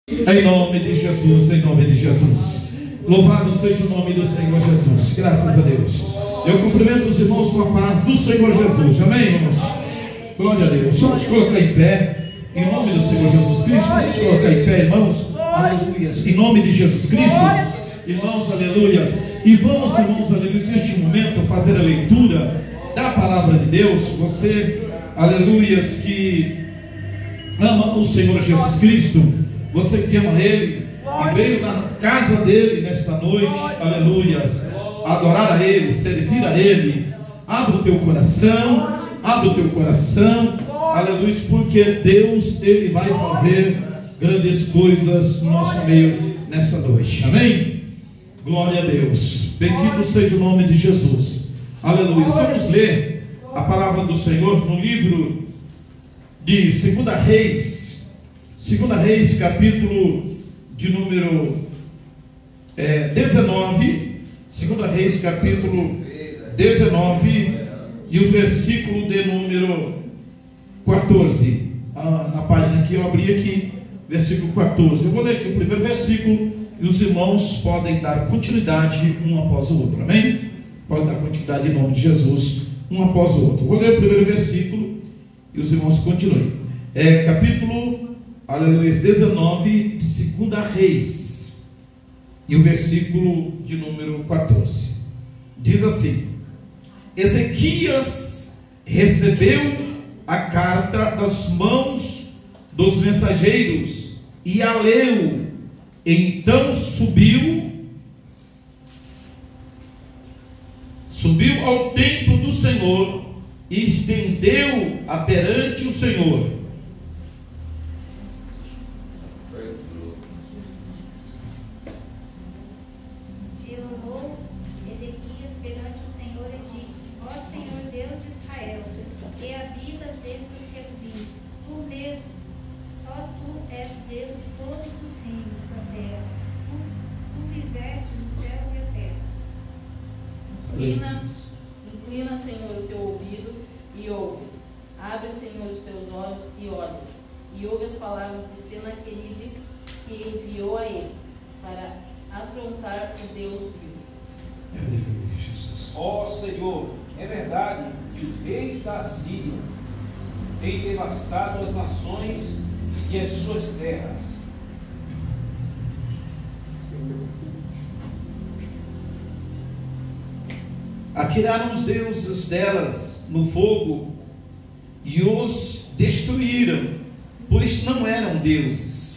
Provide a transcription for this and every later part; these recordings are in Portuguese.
Em nome de Jesus, em nome de Jesus. Louvado seja o nome do Senhor Jesus. Graças a Deus. Eu cumprimento os irmãos com a paz do Senhor Jesus. Amém, irmãos? Glória a Deus. Vamos colocar em pé, em nome do Senhor Jesus Cristo. Vamos colocar em pé, irmãos. Aleluia. Em nome de Jesus Cristo. Irmãos, aleluia. E vamos, irmãos, aleluia, neste momento fazer a leitura da palavra de Deus. Você, aleluia, que ama o Senhor Jesus Cristo. Você que ama Ele e veio na casa dele nesta noite, aleluias, adorar a Ele, servir a Ele. Abre o teu coração, aleluia, porque Deus, Ele vai fazer grandes coisas no nosso meio nesta noite, amém? Glória a Deus, bendito seja o nome de Jesus, aleluia. Vamos ler a palavra do Senhor no livro de 2 Reis, capítulo de número 19, 2 Reis, capítulo 19, e o versículo de número 14. Na página que eu abri aqui, versículo 14. Eu vou ler aqui o primeiro versículo e os irmãos podem dar continuidade um após o outro, amém? Podem dar continuidade em nome de Jesus, um após o outro. Vou ler o primeiro versículo e os irmãos continuem. Capítulo, aleluia, 19 de 2 Reis, e o versículo de número 14. Diz assim: Ezequias recebeu a carta das mãos dos mensageiros e a leu. Então subiu ao templo do Senhor e estendeu-a perante o Senhor. Inclina, Senhor, o teu ouvido e ouve. Abre, Senhor, os teus olhos e olha. E ouve as palavras de Senaqueribe, que enviou a este para afrontar o Deus vivo. Ó Senhor, é verdade que os reis da Assíria têm devastado as nações e as suas terras. Atiraram os deuses delas no fogo e os destruíram, pois não eram deuses,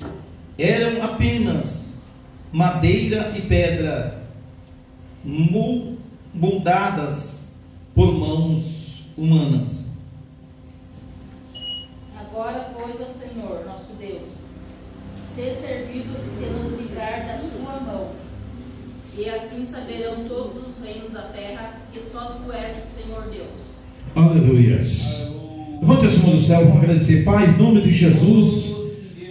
eram apenas madeira e pedra moldadas por mãos humanas. Agora, pois, ó Senhor, nosso Deus, ser servido de nos livrar da sua mão. E assim saberão todos os reinos da terra que só tu és o Senhor Deus. Aleluia. Levante as mãos do céu, vamos agradecer. Pai, em nome de Jesus,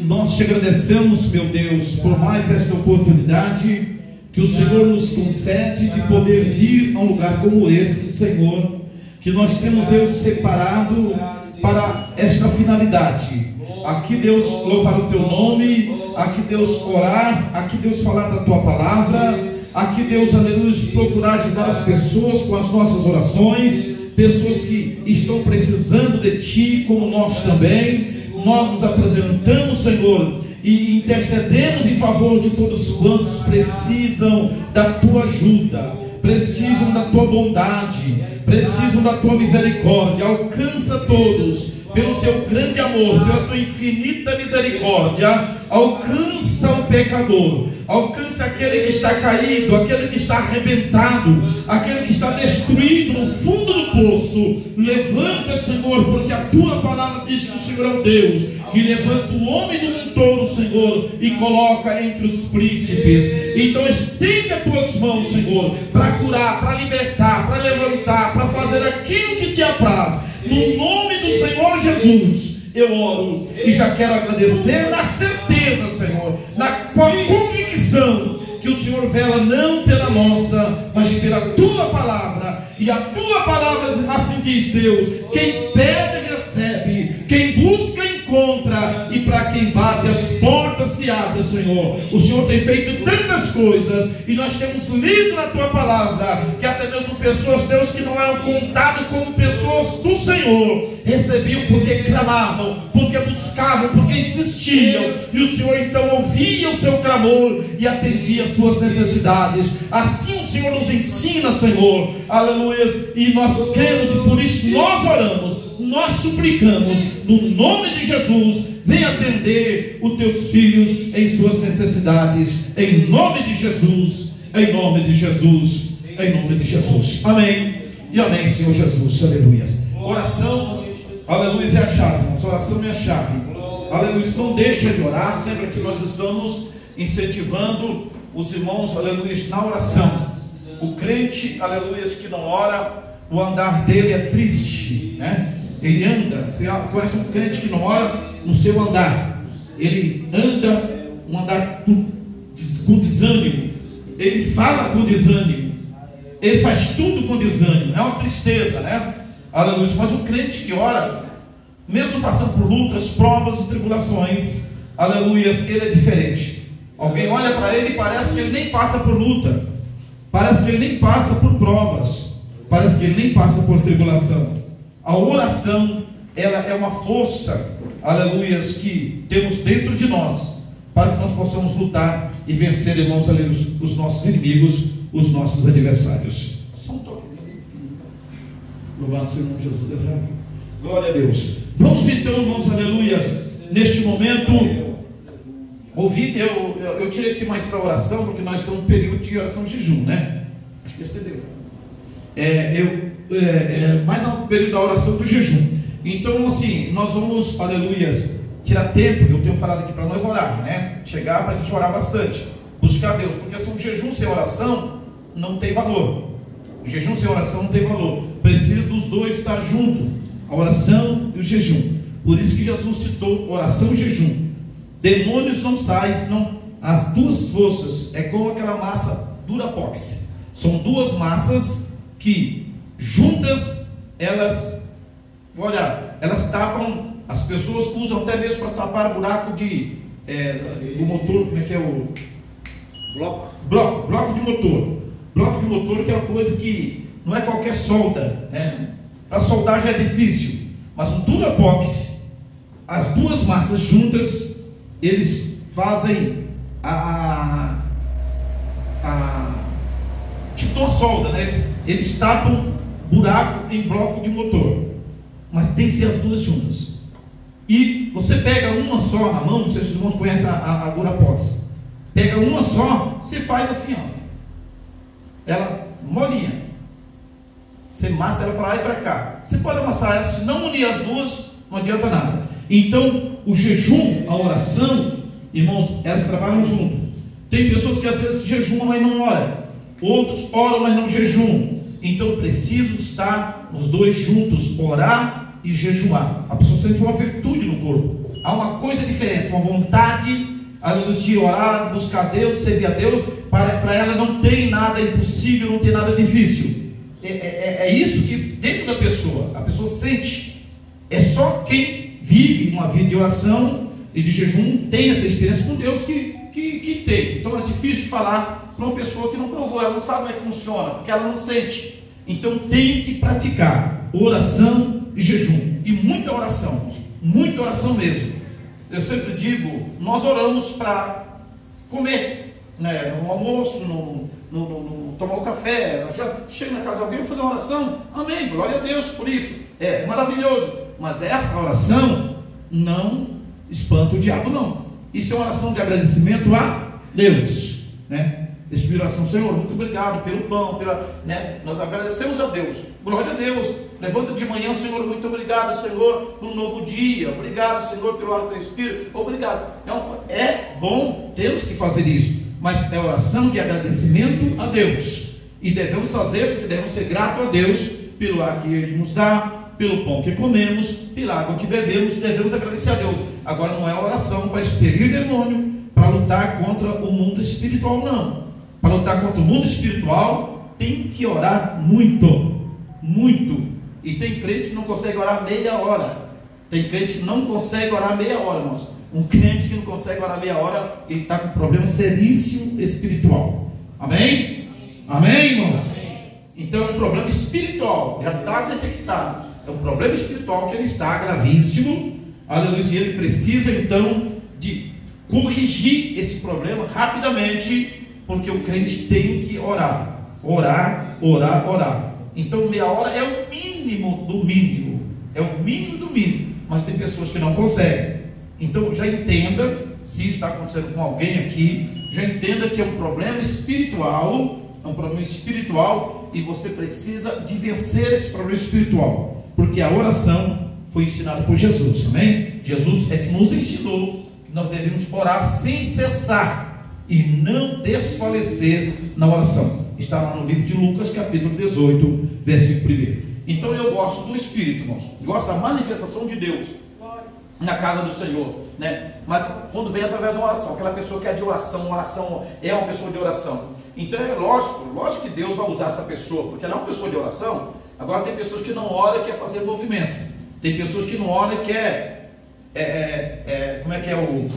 nós te agradecemos, meu Deus, por mais esta oportunidade que o Senhor nos concede de poder vir a um lugar como esse, Senhor, que nós temos, Deus, separado para esta finalidade. Aqui, Deus, louvar o teu nome, aqui, Deus, orar, aqui, Deus, falar da tua palavra. Aqui, Deus, aleluia, procurar ajudar as pessoas com as nossas orações, pessoas que estão precisando de Ti, como nós também. Nós nos apresentamos, Senhor, e intercedemos em favor de todos quantos precisam da Tua ajuda, precisam da Tua bondade, precisam da Tua misericórdia. Alcança todos pelo Teu grande amor, pela Tua infinita misericórdia. Alcança o pecador, alcança aquele que está caído, aquele que está arrebentado, aquele que está destruído no fundo do poço. Levanta, Senhor, porque a Tua palavra diz que o Senhor é o Deus que levanta o homem do monturo, Senhor, e coloca entre os príncipes. Então estende as Tuas mãos, Senhor, para curar, para libertar, para levantar, para fazer aquilo que Te apraz. No nome do Senhor Jesus eu oro e já quero agradecer na certeza, Senhor, com a convicção que o Senhor vela não pela nossa, mas pela Tua palavra. E a Tua palavra assim diz, Deus: quem pede recebe, quem busca encontra, e para quem bate as portas se abrem. obrigado, Senhor. O Senhor tem feito tantas coisas, e nós temos lido na Tua palavra, que até mesmo pessoas, Deus, que não eram contadas como pessoas do Senhor, recebiam porque clamavam, porque buscavam, porque insistiam, e o Senhor então ouvia o seu clamor e atendia as suas necessidades. Assim o Senhor nos ensina, Senhor, aleluia, e nós cremos, e por isso nós oramos, nós suplicamos, no nome de Jesus, vem atender os teus filhos em suas necessidades, em nome de Jesus, em nome de Jesus, em nome de Jesus, amém, e amém, Senhor Jesus, aleluia. Oração, aleluia, é a chave, irmãos. Oração é a chave, aleluia. Não deixa de orar, sempre que nós estamos incentivando os irmãos, aleluia, na oração. O crente, aleluia, que não ora, o andar dele é triste, né? Ele anda, você conhece um crente que não ora no seu andar, ele anda um andar com desânimo, ele fala com desânimo, ele faz tudo com desânimo, é uma tristeza, né? Aleluia. Mas o crente que ora, mesmo passando por lutas, provas e tribulações, aleluia, ele é diferente. Alguém olha para ele e parece que ele nem passa por luta, parece que ele nem passa por provas, parece que ele nem passa por tribulação. A oração, ela é uma força, aleluia, que temos dentro de nós, para que nós possamos lutar e vencer, irmãos, aleluia, os nossos inimigos, os nossos adversários. Só um toquezinho. Louvado seja o nome de Jesus. Glória a Deus. Vamos então, irmãos, aleluia, neste momento, ouvir, eu tirei aqui mais para oração, porque nós estamos em um período de oração de jejum, né? Acho que excedeu. Mais no período da oração do jejum. Então, assim, nós vamos, aleluia, tirar tempo, eu tenho falado aqui para nós orar, né? Chegar para a gente orar bastante, buscar Deus, porque se um jejum sem oração não tem valor. O jejum sem oração não tem valor. Precisa dos dois estar juntos, a oração e o jejum. Por isso que Jesus citou oração e jejum. Demônios não saem, senão as duas forças é como aquela massa Durapox. São duas massas que juntas elas tapam. As pessoas usam até mesmo para tapar buraco do motor. Como é que é o bloco de motor? Bloco de motor, que é uma coisa que não é qualquer solda, né? Para soldar já é difícil, mas um Durapox, as duas massas juntas, eles fazem tipo uma solda, né? Eles tapam buraco em bloco de motor, mas tem que ser as duas juntas. E você pega uma só na mão, não sei se os irmãos conhecem a Durapox, pega uma só, você faz assim, ó, ela molinha, você amassa ela para lá e para cá. Você pode amassar ela, se não unir as duas, não adianta nada. Então, o jejum, a oração, irmãos, elas trabalham junto. Tem pessoas que às vezes jejuam, mas não oram. Outros oram, mas não jejuam. Então, preciso estar os dois juntos, orar e jejuar. A pessoa sente uma virtude no corpo. Há uma coisa diferente, uma vontade de orar, buscar Deus, servir a Deus. Para ela não tem nada impossível, não tem nada difícil. É isso que dentro da pessoa, a pessoa sente. É só quem vive uma vida de oração e de jejum tem essa experiência com Deus que tem. Então é difícil falar para uma pessoa que não provou, ela não sabe como é que funciona, porque ela não sente. Então tem que praticar oração e jejum, e muita oração mesmo. Eu sempre digo, nós oramos para comer, né? No almoço, no tomar o café, chega na casa de alguém e fazer uma oração, amém, glória a Deus por isso, é maravilhoso. Mas essa oração não espanta o diabo, não. Isso é uma oração de agradecimento a Deus, né? Expiração, Senhor, muito obrigado pelo pão, né? Nós agradecemos a Deus, glória a Deus. Levanta de manhã, Senhor, muito obrigado, Senhor, por um novo dia, obrigado, Senhor, pelo ar do Espírito, obrigado. Então, é bom, temos que fazer isso, mas é oração de agradecimento a Deus, e devemos fazer, porque devemos ser gratos a Deus pelo ar que Ele nos dá, pelo pão que comemos, pela água que bebemos, devemos agradecer a Deus. Agora não é oração para expelir demônio, para lutar contra o mundo espiritual, não. Para lutar contra o mundo espiritual, tem que orar muito, muito. E tem crente que não consegue orar meia hora. Tem crente que não consegue orar meia hora, irmãos. Um crente que não consegue orar meia hora, ele está com um problema seríssimo espiritual. Amém? Amém, irmãos? Então é um problema espiritual, já está detectado. É um problema espiritual que ele está gravíssimo. Aleluia. E ele precisa então de corrigir esse problema rapidamente, porque o crente tem que orar. Orar, orar, orar. Então meia hora é o mínimo do mínimo. É o mínimo do mínimo. Mas tem pessoas que não conseguem. Então já entenda, se está acontecendo com alguém aqui, já entenda que é um problema espiritual. É um problema espiritual e você precisa de vencer esse problema espiritual, porque a oração foi ensinada por Jesus, amém? Jesus é que nos ensinou que nós devemos orar sem cessar e não desfalecer na oração. Está lá no livro de Lucas, capítulo 18, versículo 1. Então eu gosto do Espírito, irmãos, eu gosto da manifestação de Deus na casa do Senhor, né? Mas quando vem através de uma oração, aquela pessoa que é de oração, uma oração é uma pessoa de oração. Então é lógico que Deus vai usar essa pessoa, porque ela é uma pessoa de oração. Agora tem pessoas que não oram e quer fazer movimento. Tem pessoas que não oram e quer como é que é o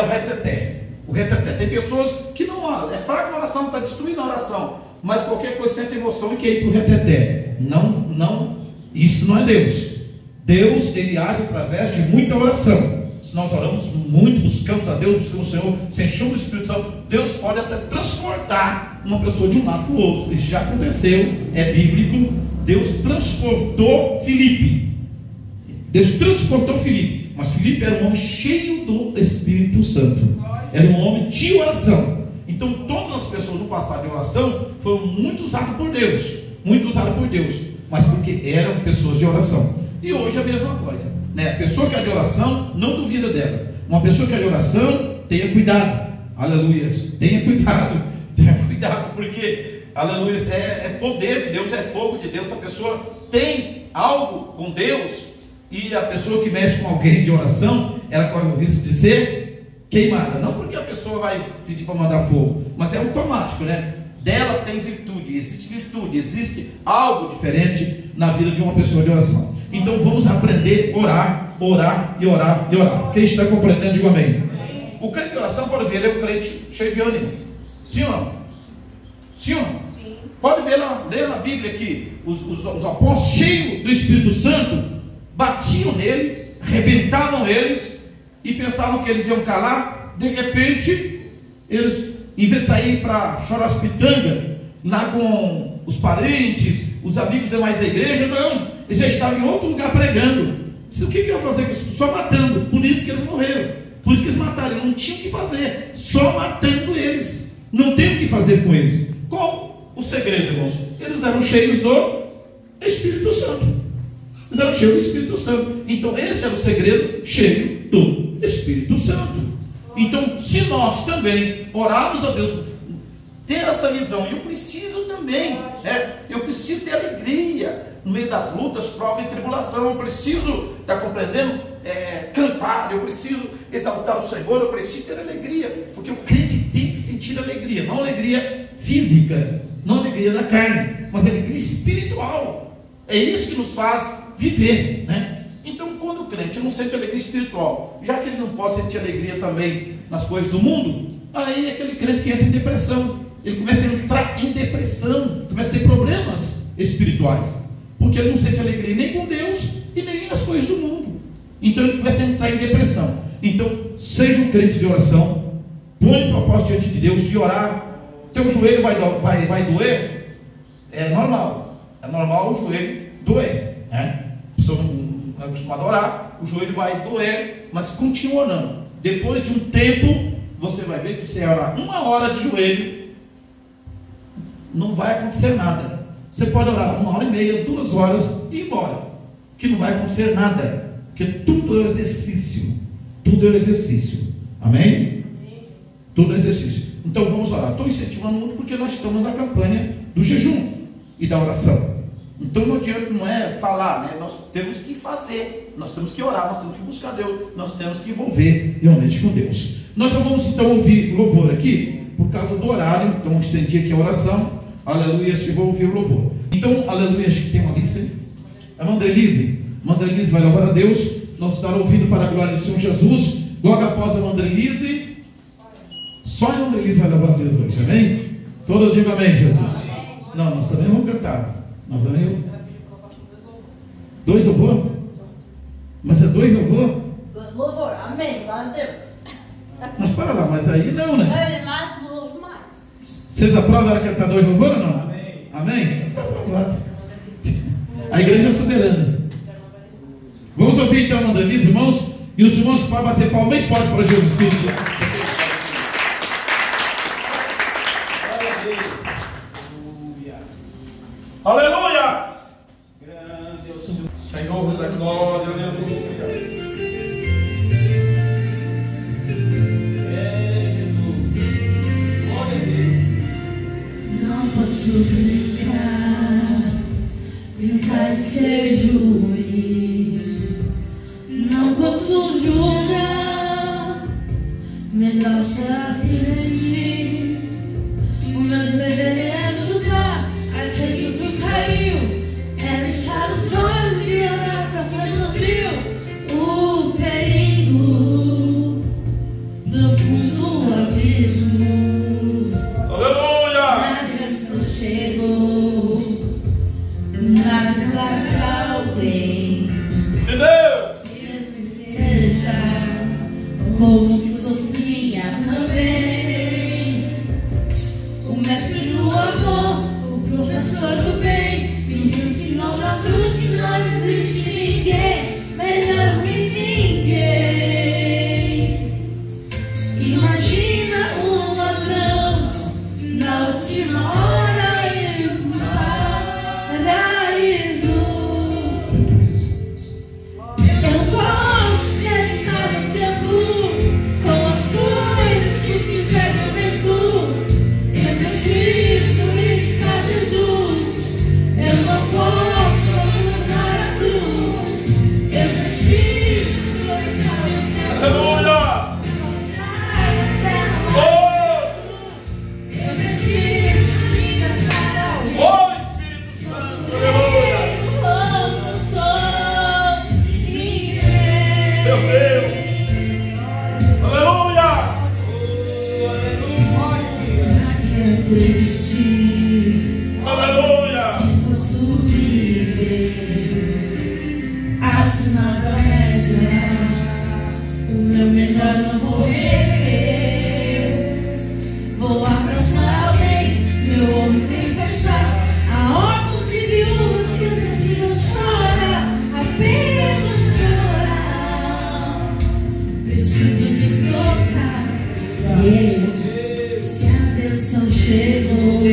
reteté. O reteté. Tem pessoas que não oram, é fraco na oração, está destruindo a oração, mas qualquer coisa sente emoção e quer ir para o reteté. Não, isso não é Deus. Deus, ele age através de muita oração. Se nós oramos muito, buscamos a Deus, buscamos o Senhor, se enchemos do Espírito Santo, Deus pode até transportar uma pessoa de um lado para o outro. Isso já aconteceu, é bíblico. Deus transportou Filipe. Mas Filipe era um homem cheio do Espírito Santo. Era um homem de oração. Então todas as pessoas no passado de oração foram muito usadas por Deus. Mas porque eram pessoas de oração. E hoje é a mesma coisa, né? A pessoa que é de oração, não duvida dela. Uma pessoa que é de oração, tenha cuidado. Aleluia. Tenha cuidado, porque aleluia, é poder de Deus, é fogo de Deus. A pessoa tem algo com Deus, e a pessoa que mexe com alguém de oração, ela corre o risco de ser queimada. Não porque a pessoa vai pedir para mandar fogo, mas é automático, né? Dela tem virtude, existe algo diferente na vida de uma pessoa de oração. Então vamos aprender a orar. Quem está compreendendo, diga amém. O crente de oração, pode ver, ele é um crente cheio de ânimo. Sim ou não? Sim. Pode ver lá, ler na Bíblia que os apóstolos cheios do Espírito Santo batiam nele, arrebentavam eles e pensavam que eles iam calar. De repente, eles, em vez de sair para chorar as pitangas lá com os parentes, os amigos demais da igreja, não. Eles já estavam em outro lugar pregando. Disse, o que eu ia fazer com isso? Só matando. Por isso que eles morreram. Por isso que eles mataram. Não tinham o que fazer. Só matando eles. Não tem o que fazer com eles. Qual o segredo, irmãos? Eles eram cheios do Espírito Santo. Então esse era o segredo, cheio do Espírito Santo. Então se nós também orarmos a Deus, ter essa visão, eu preciso também, eu preciso ter alegria no meio das lutas, provas e tribulação. Eu preciso estar compreendendo, cantar, eu preciso exaltar o Senhor, eu preciso ter alegria, porque o crente tem que sentir alegria, não alegria física, não alegria da carne, mas alegria espiritual. É isso que nos faz viver, né? Então quando o crente não sente alegria espiritual, já que ele não pode sentir alegria também nas coisas do mundo, aí é aquele crente que entra em depressão. Ele começa a entrar em depressão, começa a ter problemas espirituais, porque ele não sente alegria nem com Deus e nem nas coisas do mundo. Então ele começa a entrar em depressão. Então seja um crente de oração, põe um propósito diante de Deus de orar. Teu joelho vai doer? É normal o joelho doer, né? A pessoa não é acostumada a orar, o joelho vai doer, mas continua orando. Depois de um tempo, você vai ver que você orar 1 hora de joelho, não vai acontecer nada. Você pode orar 1h30, 2 horas e ir embora, que não vai acontecer nada, porque tudo é exercício. Amém? Tudo é exercício. Então vamos orar. Estou incentivando muito porque nós estamos na campanha do jejum e da oração. Então não adianta, não é falar, né? Nós temos que fazer, nós temos que orar, nós temos que buscar Deus, nós temos que envolver realmente com Deus. Nós já vamos então ouvir louvor aqui, por causa do horário. Então eu estendi aqui a oração, aleluia, e vou ouvir o louvor. Então, aleluia, acho que tem uma lista aí. A Mandrelise vai louvar a Deus, nós estar ouvindo para a glória do Senhor Jesus. Logo após a Andrelise, só a Andrelise vai levar a Deus hoje, amém? Todos digam amém, Jesus. Não, nós também vamos cantar. Nós também vamos. 2 louvor? Mas é 2 louvor? 2 louvor, amém, glória a Deus. Mas para lá, mas aí não, né? Ele mais, louvo mais. Vocês aprovam ela cantar 2 louvor ou não? Amém. Amém? Está aprovado. A igreja é soberana. Vamos ouvir então a Andrelise, irmãos. E os irmãos podem bater palma bem forte para Jesus Cristo. Aleluia! Grande é o Senhor da glória, aleluia! É Jesus, glória a Deus. Não posso brincar de ser juiz. Não posso julgar. Melhor ser a filha diz. O meu dever é ajudar aquele que caiu. É deixar os olhos e olhar para quem não viu o perigo do fundo do abismo. Aleluia! Se a bênção chegou, nada para alguém. De Deus! Como Sofia também. O mestre do amor, o professor do bem, me ensinou na cruz que não existe ninguém melhor que ninguém. Imagina um ladrão na última hora e um paraíso. Eu gosto de hesitar no tempo com as coisas que se pegam vento. Eu preciso ir a Jesus. Eu não posso abandonar a cruz. Eu preciso glorificar meu Deus. Aleluia! Eu preciso libertar alguém. Oh, Espírito Santo, aleluia! Eu não sou ninguém. Meu Deus! Aleluia! Oh, aleluia! Desistir. Aleluia! Se posso viver acima da média, o meu melhor não vou rever. Vou abraçar alguém, meu ombro tem fechar. Há órfãos e viúvas que precisam chorar, apenas chorar. Preciso me tocar. Se a bênção chegou,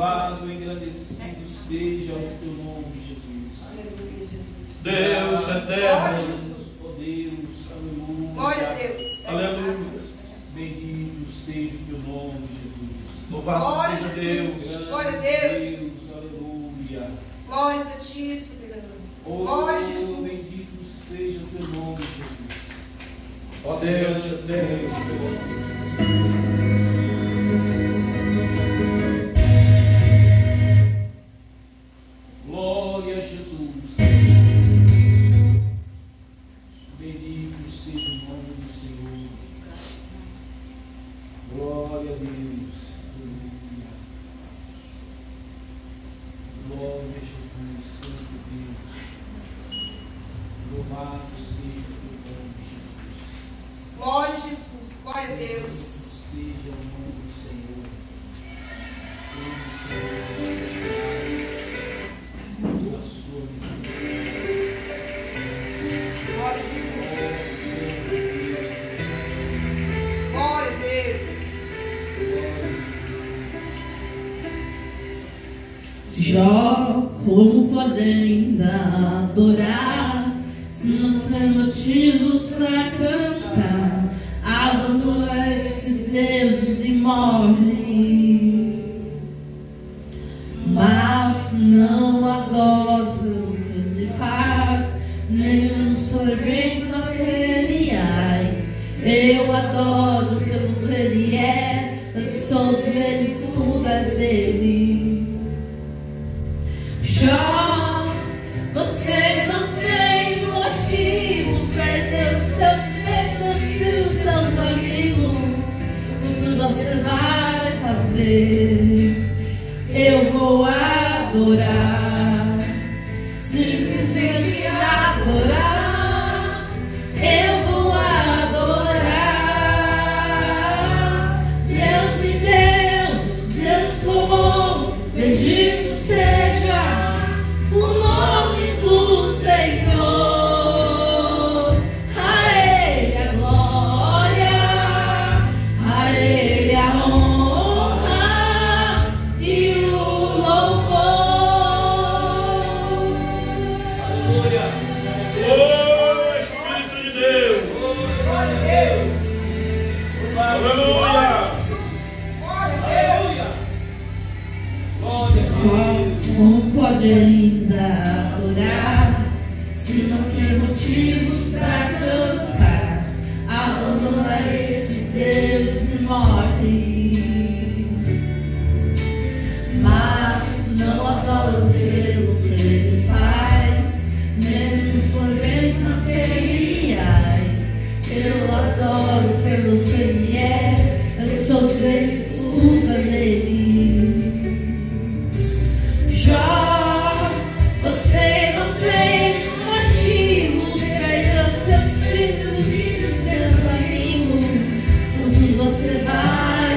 Louvado e engrandecido seja o teu nome, Jesus. Deus eterno. Deus, aleluia. Glória a Deus. Aleluia. Bendito seja o teu nome, Jesus. Louvado Glória seja a Deus. Glória a Deus. Aleluia. Glórias a ti, soberano. Oh, Glória a Jesus. bendito seja o teu nome, Jesus. Ó Deus eterno. Glória a Jesus. Bendito seja o nome do Senhor. Glória a Deus. Aleluia. Glória a Jesus, Santo Deus. Louvado seja o teu nome, Jesus. Glória a Jesus. Glória a Deus. Seja o nome do Senhor. A sua Glória a Jesus. Glória a Deus. Jó, como pode ainda adorar se não tem motivos para cantar? Abandona esse Deus e morre. Mas não adora o que ele faz, nem os bens materiais. Eu adoro pelo que ele é, eu sou dele, tudo é dele. Jó, você não tem motivos, perdeu seus preços e os seus amigos. O que você vai fazer? Eu vou adorar, simplesmente adorar. Eu vou adorar. Deus me deu, Deus tomou, bendito seja o nome do Senhor. A Ele a glória, a Ele a honra e o louvor. Aleluia. Ô Espírito de Deus. Glória a Deus. Aleluia. Aleluia. Glória a Deus. Como pode ainda adorar se não tem motivos para cantar? Abandona esse Deus e morre. Mas não adoro pelo que ele faz, menos por bens materiais. Eu adoro pelo que ele é, eu sou dele, tudo é dele. Jó, você não tem motivos, perdeu seus filhos e seus amigos. O que você vai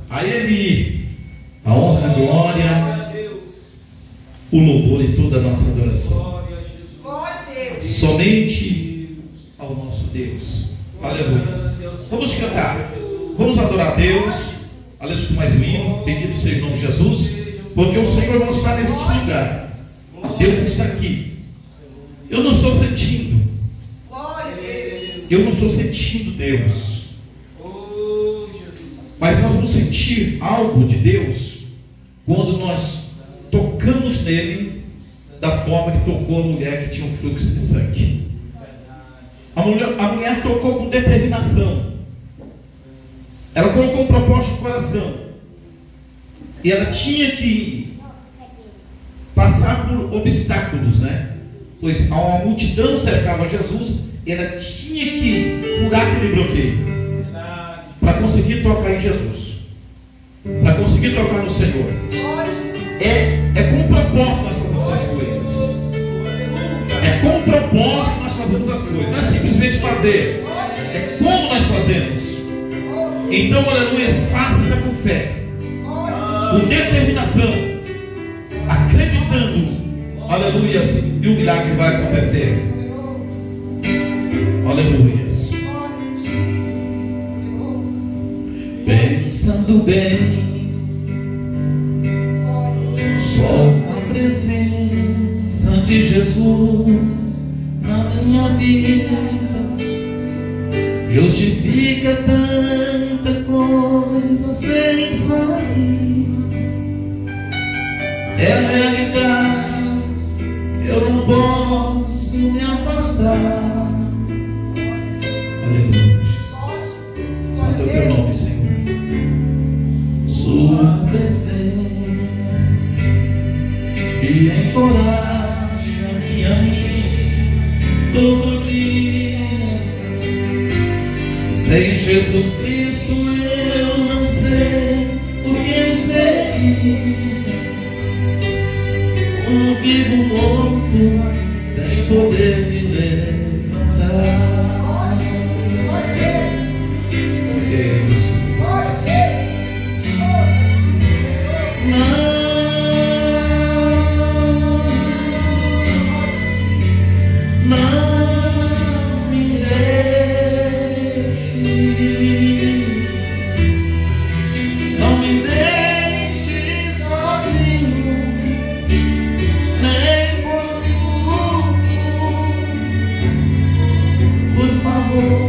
A Ele a honra, a glória, o louvor e toda a nossa adoração. Glória a Deus. Somente ao nosso Deus. Aleluia. Vamos cantar. Vamos adorar a Deus. Aleluia, com mais um hino. Bendito seja o nome de Jesus. Porque o Senhor vai estar nesse lugar. Deus está aqui. Eu não estou sentindo. Glória a Deus. Eu não estou sentindo Deus. Mas nós vamos sentir algo de Deus quando nós tocamos nele da forma que tocou a mulher que tinha um fluxo de sangue. A mulher tocou com determinação. Ela colocou um propósito no coração. E ela tinha que passar por obstáculos, né? Pois uma multidão cercava Jesus e ela tinha que furar aquele bloqueio para conseguir tocar em Jesus, para conseguir tocar no Senhor. É com propósito nós fazemos as coisas. É com propósito nós fazemos as coisas. Não é simplesmente fazer, é como nós fazemos. Então, aleluia, faça com fé, com determinação, acreditando, aleluia, e o milagre vai acontecer. Aleluia. Pensando bem, só a presença de Jesus na minha vida justifica tanta coisa sem sair. É a realidade, eu não posso me afastar. Aleluia. Santo é o teu nome, Senhor. Sua presença me encoraja-me a mim todo dia. Sem Jesus Cristo eu não sei o que eu sei. Um vivo morto sem poder me levantar. Por favor.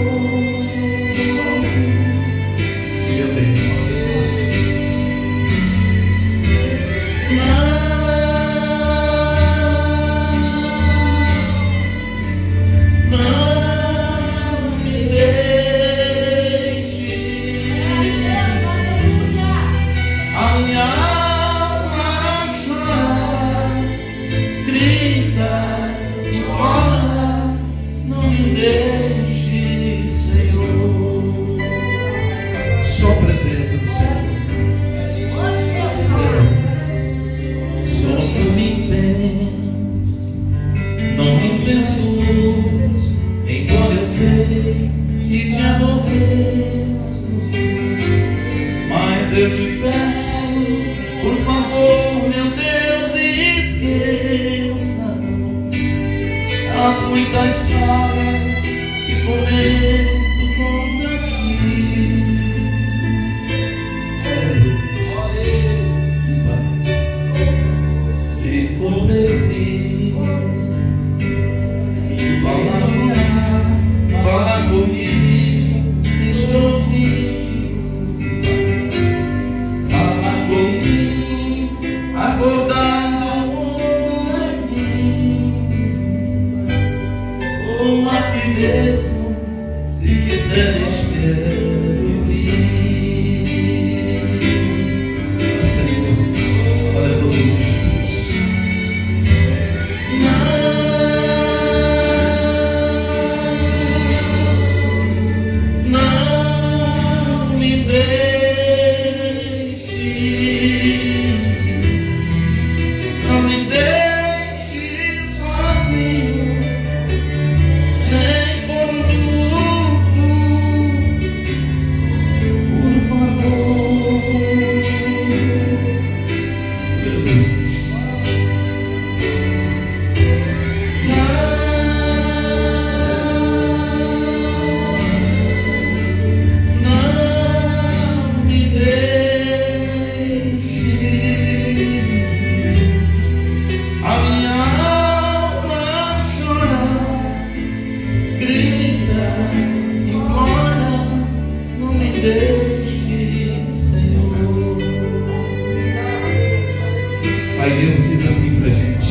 Aí Deus diz assim pra gente: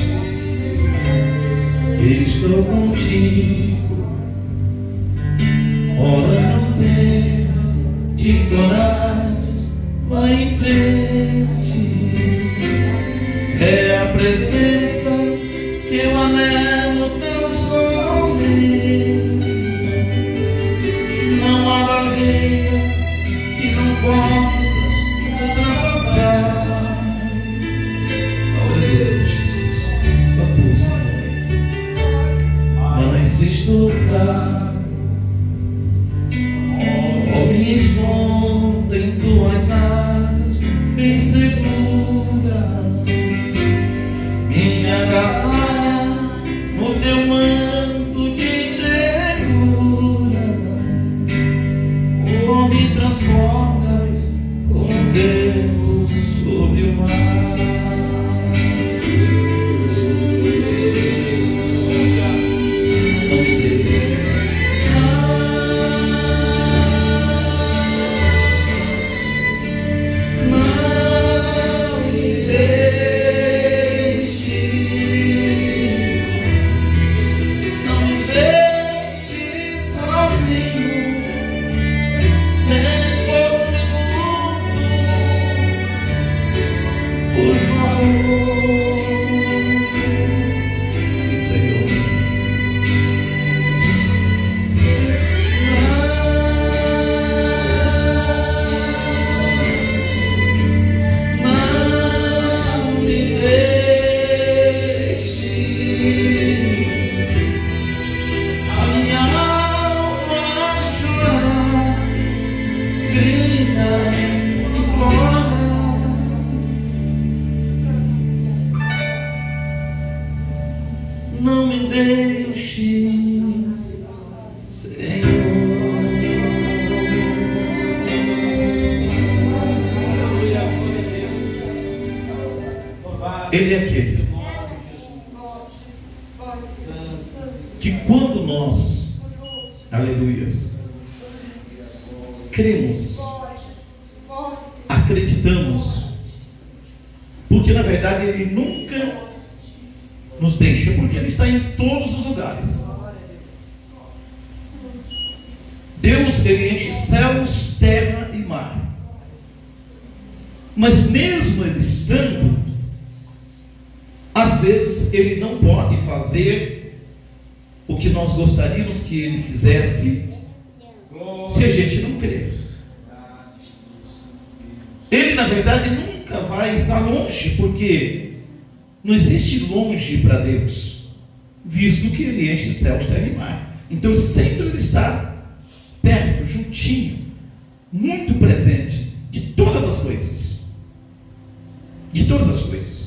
estou contigo, ora não temas, te coragem, vai em frente. É a presença que eu anelo tão somente. Não há barreiras que não possas ultrapassar. Glória a Deus, Jesus, só tu, Senhor. Mas se estou fraco, oh, me escondo em tuas asas, bem segura. Me agasalha no teu manto de ternura. Oh, me transformas como um vento sobre o mar. Não me deixes, não me deixes, não me deixes sozinho, nem por um minuto, por favor. E Senhor, não me deixes, a minha alma chorar, grita, implora. Não me deixes, Senhor. Ele é aquele que quando nós, aleluias, cremos, acreditamos, porque na verdade Ele nunca nos deixa, porque Ele está em todos os lugares. Deus, Ele enche céus, terra e mar. Mas mesmo Ele estando, às vezes Ele não pode fazer o que nós gostaríamos que Ele fizesse, se a gente não crer. Ele na verdade nunca vai estar longe, porque não existe longe para Deus, visto que Ele enche céus, terra e mar. Então sempre Ele está perto, juntinho, muito presente de todas as coisas. De todas as coisas.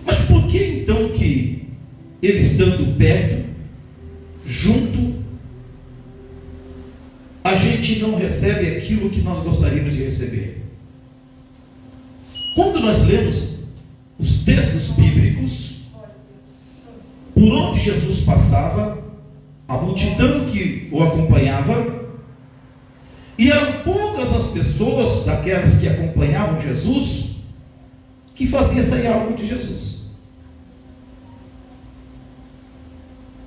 Mas por que então que Ele estando perto, junto, a gente não recebe aquilo que nós gostaríamos de receber? Quando nós lemos os textos bíblicos, por onde Jesus passava, a multidão que o acompanhava, e eram poucas as pessoas daquelas que acompanhavam Jesus que faziam sair algo de Jesus.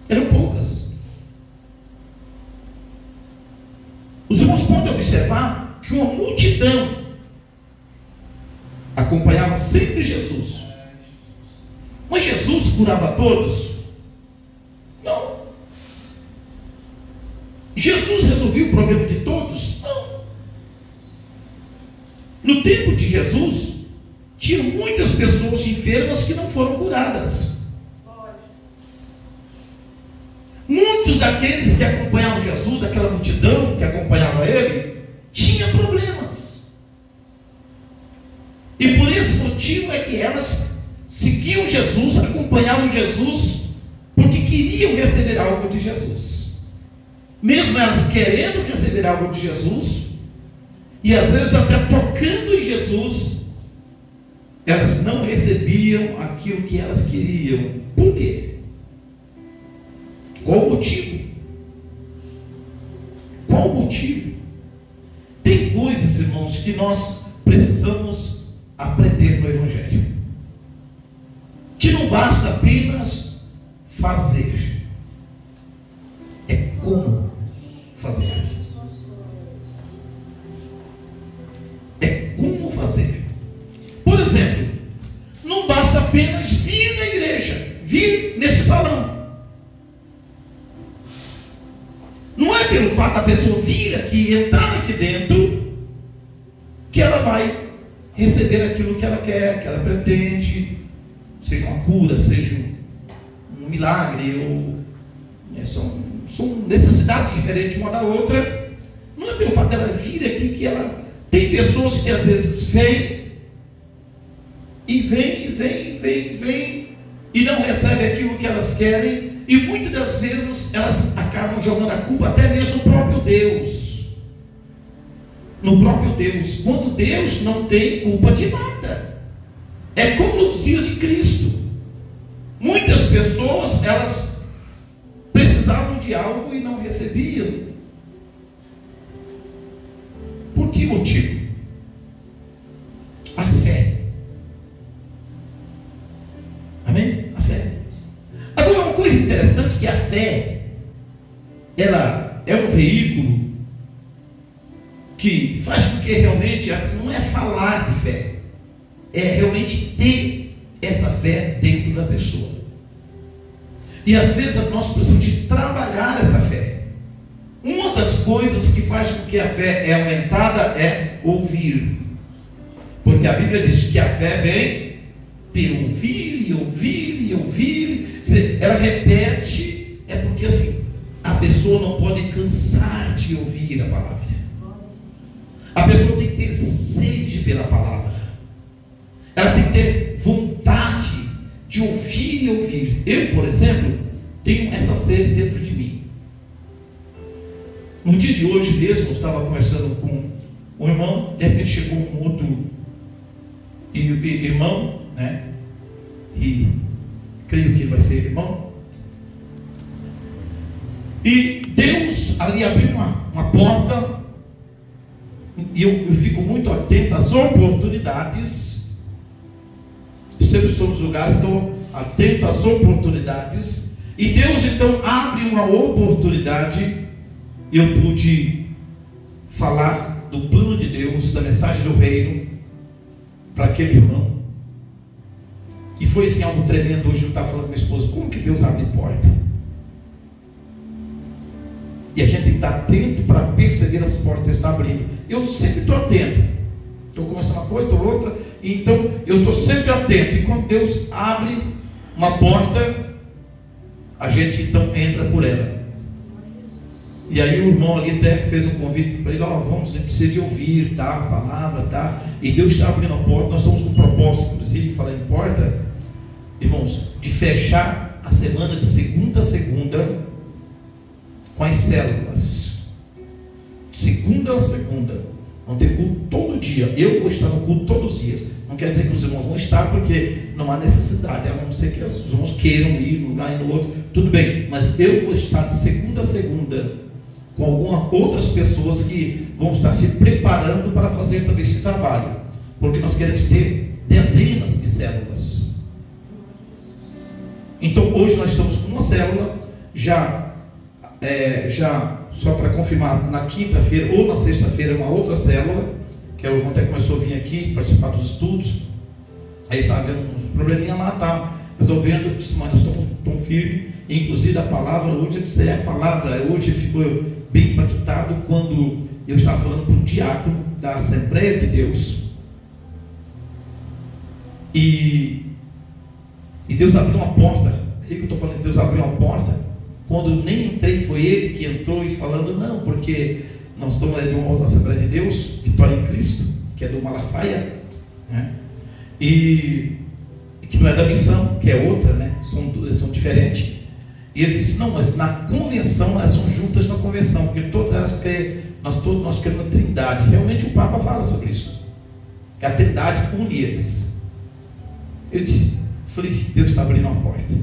Eram poucas. Os irmãos podem observar que uma multidão acompanhava sempre Jesus. Mas Jesus curava todos? Não. Jesus resolveu o problema de todos? Não. No tempo de Jesus, tinha muitas pessoas enfermas que não foram curadas. Muitos daqueles que acompanhavam Jesus, daquela multidão que acompanhava Ele, tinha problemas. E por esse motivo é que elas seguiam Jesus, acompanhavam Jesus, porque queriam receber algo de Jesus. Mesmo elas querendo receber algo de Jesus, e às vezes até tocando em Jesus, elas não recebiam aquilo que elas queriam. Por quê? Qual o motivo? Qual o motivo? Tem coisas, irmãos, que nós precisamos aprender no Evangelho. basta apenas fazer, é como fazer. É como fazer. Por exemplo, não basta apenas vir na igreja, vir nesse salão. Não é pelo fato da pessoa vir aqui, entrar aqui dentro, que ela vai receber aquilo que ela quer, que ela pretende, seja uma cura, seja um milagre, ou são necessidades diferentes uma da outra. Não é pelo fato dela vir aqui que ela... Tem pessoas que às vezes vêm e não recebem aquilo que elas querem, e muitas das vezes elas acabam jogando a culpa até mesmo no próprio Deus. No próprio Deus, quando Deus não tem culpa de nada. É como nos dias de Cristo. Muitas pessoas, elas precisavam de algo e não recebiam. Por que motivo? A fé. Amém? A fé. Agora, uma coisa interessante, que a fé, ela é um veículo que faz com que realmente, não é falar de fé, é realmente ter essa fé dentro da pessoa. E às vezes nós precisamos de trabalhar essa fé. Uma das coisas que faz com que a fé é aumentada é ouvir. Porque a Bíblia diz que a fé vem de ouvir e ouvir e ouvir. Quer dizer, ela repete, é porque assim, a pessoa não pode cansar de ouvir a palavra. A pessoa tem que ter sede pela palavra. Ela tem que ter vontade de ouvir e ouvir. Eu, por exemplo, tenho essa sede dentro de mim. No dia de hoje mesmo, eu estava conversando com um irmão, de repente chegou um outro irmão, né? E creio que vai ser irmão. E Deus ali abriu uma porta, e eu fico muito atento às oportunidades. Eu sempre estou nos lugares, estou atento às oportunidades. E Deus então abre uma oportunidade. Eu pude falar do plano de Deus, da mensagem do reino, para aquele irmão. E foi assim algo tremendo. Hoje eu estava falando com minha esposa, como que Deus abre porta? E a gente tem que estar atento para perceber as portas que Deus está abrindo. Eu sempre estou atento. Estou conversando uma coisa, estou outra. Então eu estou sempre atento. E quando Deus abre uma porta, a gente então entra por ela. E aí o irmão ali até fez um convite para ele, vamos, você precisa de ouvir, tá? A palavra, tá? E Deus está abrindo a porta. Nós estamos com um propósito, inclusive, falar em porta, irmãos, de fechar a semana de segunda a segunda com as células. Segunda a segunda. Vamos ter culto todo dia. Eu vou estar no culto todos os dias. Não quer dizer que os irmãos vão estar, porque não há necessidade, a não ser que os irmãos queiram ir num lugar e no outro. Tudo bem, mas eu vou estar de segunda a segunda com algumas outras pessoas que vão estar se preparando para fazer também esse trabalho, porque nós queremos ter dezenas de células. Então hoje nós estamos com uma célula, já só para confirmar, na quinta-feira ou na sexta-feira uma outra célula, que é o irmão até começou a vir aqui participar dos estudos. Aí estava vendo uns probleminha lá, tá resolvendo, disse, mas nós estamos tão firmes. Inclusive a palavra, hoje eu disse, a palavra, hoje ficou bem impactado quando eu estava falando para um diácono da Assembleia de Deus, e Deus abriu uma porta. Aí que eu estou falando, Deus abriu uma porta. Quando eu nem entrei, foi ele que entrou e falando, não, porque nós estamos de uma outra Assembleia de Deus, Vitória em Cristo, que é do Malafaia, né? E que não é da missão, que é outra, né? São diferentes. E ele disse, não, mas na convenção, elas são juntas na convenção, porque todas elas creem, nós queremos a Trindade. Realmente o Papa fala sobre isso, que a Trindade une eles. Eu disse, falei, Deus está abrindo uma porta.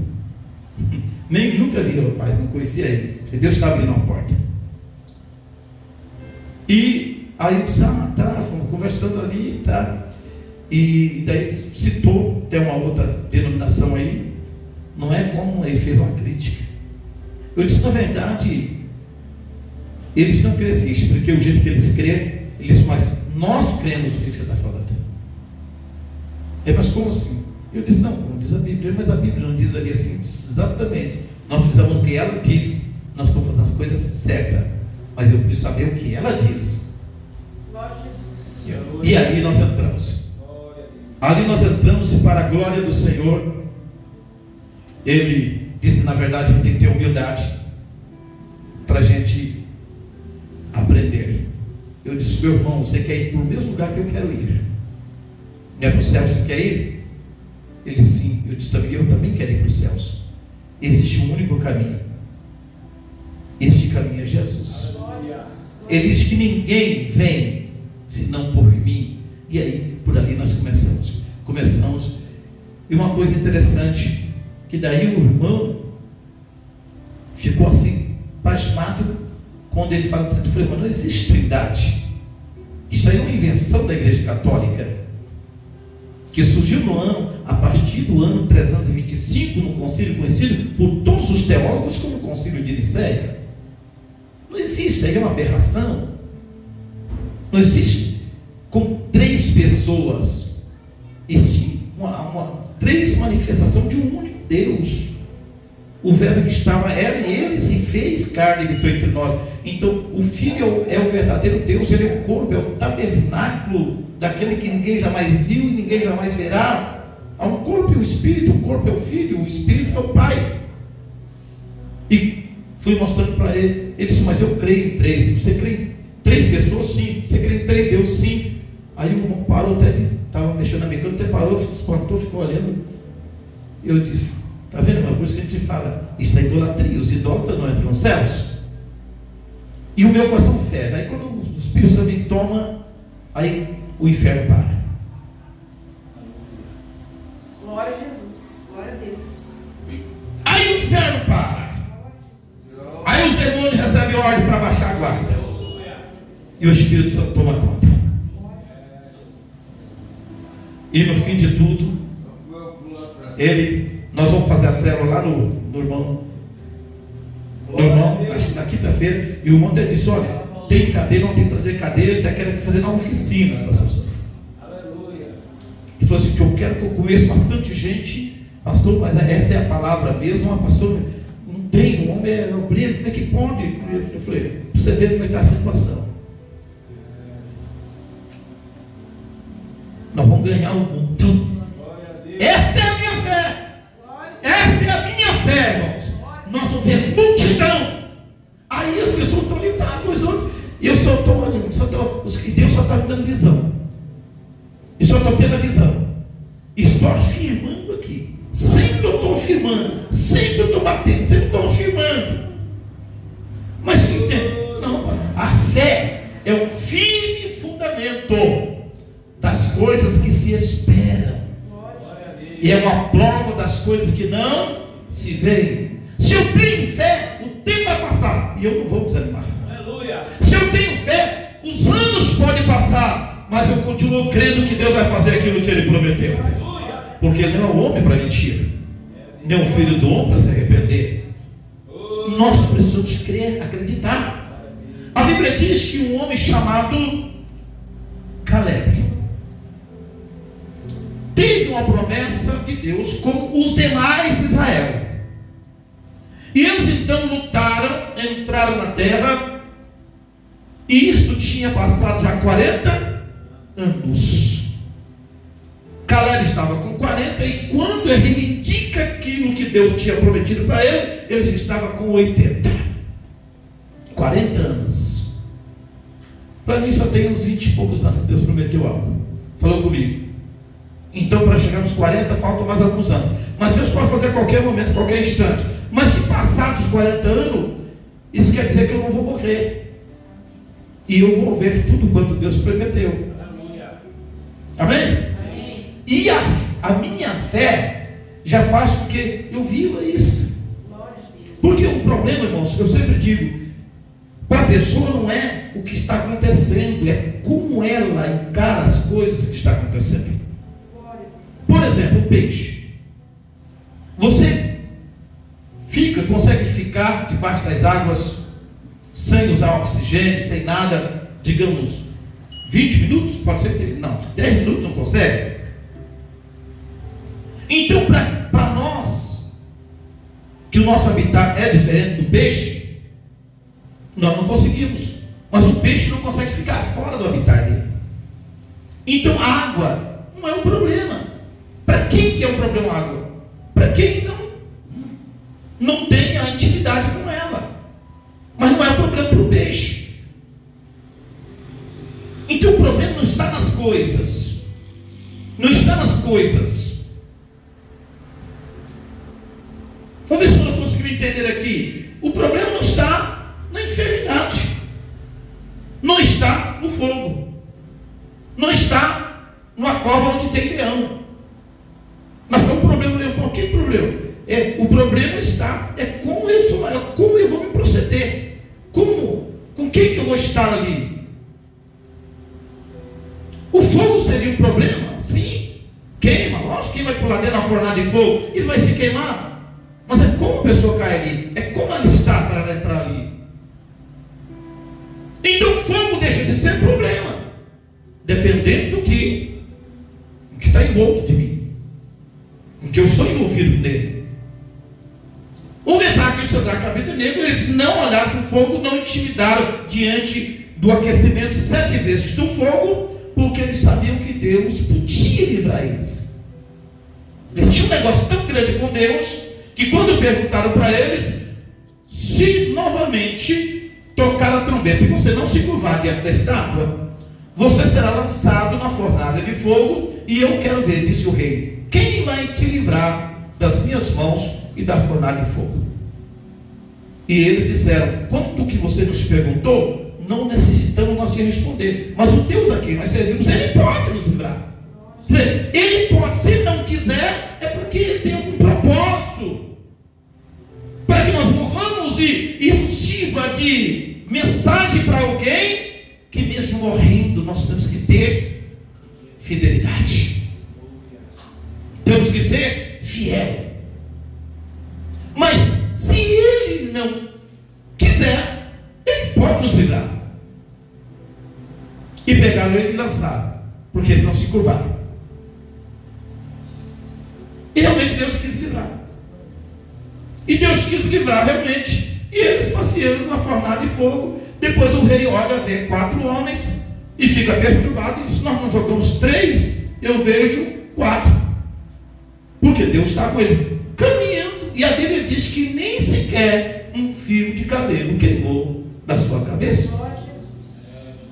Nunca vi o rapaz, não conhecia ele. Deus está abrindo uma porta. E aí eu disse, tá, fomos conversando ali, tá. E daí citou, tem uma outra denominação aí, Não é como ele fez uma crítica. Eu disse, na verdade, eles não creem assim, expliquei o jeito que eles creem. Ele disse, mas nós cremos no que você está falando. Mas como assim? Eu disse, não, como diz a Bíblia, mas a Bíblia não diz ali assim, exatamente. Nós fizemos o que ela diz, nós estamos fazendo as coisas certas, mas eu preciso saber o que ela diz. Glória a Jesus. E ali nós entramos. Ali nós entramos e para a glória do Senhor, ele disse, na verdade, tem que ter humildade para a gente aprender. Eu disse, meu irmão, você quer ir para o mesmo lugar que eu quero ir? Não é para o céu que você quer ir? Ele disse, sim. Eu disse, eu também quero ir para os céus. Existe um único caminho. Este caminho é Jesus. Ele disse que ninguém vem senão por mim. E aí, por ali nós começamos. E uma coisa interessante, que daí o irmão ficou assim, pasmado, quando ele fala, eu falei, mas não existe trindade. Isso aí é uma invenção da Igreja Católica, que surgiu a partir do ano 325, no concílio conhecido por todos os teólogos como o concílio de Nicéia. Não existe, isso aí é uma aberração. Não existe com 3 pessoas, e sim três manifestações de um único Deus. O verbo que estava era e ele se fez carne e habitou entre nós. Então o Filho é o verdadeiro Deus, ele é o corpo, é o tabernáculo daquele que ninguém jamais viu e ninguém jamais verá. Há um corpo e um espírito, o corpo é o Filho, o espírito é o Pai. E fui mostrando para ele, ele disse, mas eu creio em 3. Você crê em 3 pessoas? Sim. Você crê em 3 deuses? Sim. Aí o irmão parou, até estava mexendo na mecânica, até parou, espantou, ficou olhando. Eu disse, está vendo, irmão? Por isso que a gente fala, isso é idolatria, os idólatras não entram nos céus. E o meu coração ferve. Aí quando o Espírito Santo me toma, aí o inferno para. Glória a Jesus. Glória a Deus. Aí o inferno para. Aí os demônios recebem ordem para baixar a guarda. E o Espírito Santo toma conta. E no fim de tudo, nós vamos fazer a célula lá no irmão, acho que na quinta-feira, e o irmão até disse, olha, tem cadeira, não tem que trazer cadeira, ele está querendo fazer na oficina, pastor. Aleluia. E falou assim, que eu quero que eu conheça bastante gente, pastor, mas essa é a palavra mesmo, pastor, não tem, o homem é obreiro, como é que pode? Eu falei, você vê como está a situação. Nós vamos ganhar o mundo. Esta é a minha fé. Esta é a minha fé, irmãos. Nós vamos ver multidão. Aí as pessoas estão limitadas. Eu só estou olhando. Deus só está me dando visão. Eu só estou tendo a visão. Estou afirmando aqui. Sempre eu estou afirmando. Sempre eu estou batendo. Sempre estou afirmando. Mas não, a fé é um firme fundamento das coisas que se esperam. E é uma prova das coisas que não se veem. Se eu tenho fé, o tempo vai passar e eu não vou desanimar. Aleluia. Se eu tenho fé, os anos podem passar, mas eu continuo crendo que Deus vai fazer aquilo que Ele prometeu. Aleluia. Porque Ele não é um homem para mentir, nem um filho do homem para se arrepender. Nós precisamos crer, acreditar. A Bíblia diz que um homem chamado Caleb teve uma promessa de Deus como os demais de Israel. E eles então lutaram, entraram na terra, e isto tinha passado já 40 anos. Caleb estava com 40, e quando ele reivindica aquilo que Deus tinha prometido para ele, ele já estava com 80. 40 anos. Para mim só tem uns 20 e poucos anos que Deus prometeu algo. Falou comigo. Então, para chegar nos 40, faltam mais alguns anos. Mas Deus pode fazer a qualquer momento, a qualquer instante. Mas se passar dos 40 anos, isso quer dizer que eu não vou morrer. E eu vou ver tudo quanto Deus prometeu. Amém? Amém. E a minha fé já faz com que eu viva isso. Porque o problema, irmãos, eu sempre digo, para a pessoa não é o que está acontecendo, é como ela encara as coisas que estão acontecendo. Por exemplo, o peixe. Você ficar debaixo das águas, sem usar oxigênio, sem nada, digamos, 20 minutos? Pode ser que não, 10 minutos não consegue. Então, para nós, que o nosso habitat é diferente do peixe, nós não conseguimos. Mas o peixe não consegue ficar fora do habitat dele. Então a água não é um problema. Para quem que é um problema a água? Para quem não tem a intimidade com ela. Mas não é um problema para o peixe. Então o problema não está nas coisas. Não está nas coisas. Vamos ver se eu não consigo entender aqui. O problema não está na enfermidade. Não está no fogo. Não está numa cova onde tem leão. Mas tem um problema, leão. Que problema? O problema está, como eu sou, como eu vou me proceder. Como? Com quem que eu vou estar ali? O fogo seria um problema? Sim. Queima. Lógico, quem vai pular dentro da fornalha de fogo, ele vai se queimar. Mas é como a pessoa cai ali. É como ela está para ela entrar ali. Então o fogo deixa de ser problema, dependendo do que está envolto de mim, com que eu estou envolvido nele. O Mesaque e o Sadraque, Abednego, eles não olharam para o fogo, não intimidaram diante do aquecimento 7 vezes do fogo, porque eles sabiam que Deus podia livrar eles. Eles tinham um negócio tão grande com Deus, que quando perguntaram para eles, se novamente tocar a trombeta e você não se curvar diante da estátua, você será lançado na fornalha de fogo, e eu quero ver, disse o rei, quem vai te livrar das minhas mãos e da fornalha de fogo? E eles disseram, quanto que você nos perguntou, não necessitamos nós te responder, mas o Deus a quem nós servimos, ele pode nos livrar. Quer dizer, ele pode, se não quiser, é porque ele tem algum propósito, para que nós morramos, e isso sirva de mensagem para alguém, que mesmo morrendo nós temos que ter fidelidade, temos que ser fiel. Mas se ele não quiser, ele pode nos livrar. E pegaram ele e lançaram, porque eles não se curvaram. E realmente Deus quis livrar. E Deus quis livrar realmente. E eles passeando na fornalha de fogo. Depois o rei olha, vê 4 homens e fica perturbado. E se nós não jogamos 3, eu vejo 4. Porque Deus está com ele caminhando. E a Bíblia diz que nem sequer um fio de cabelo queimou da sua cabeça. Glória a Jesus.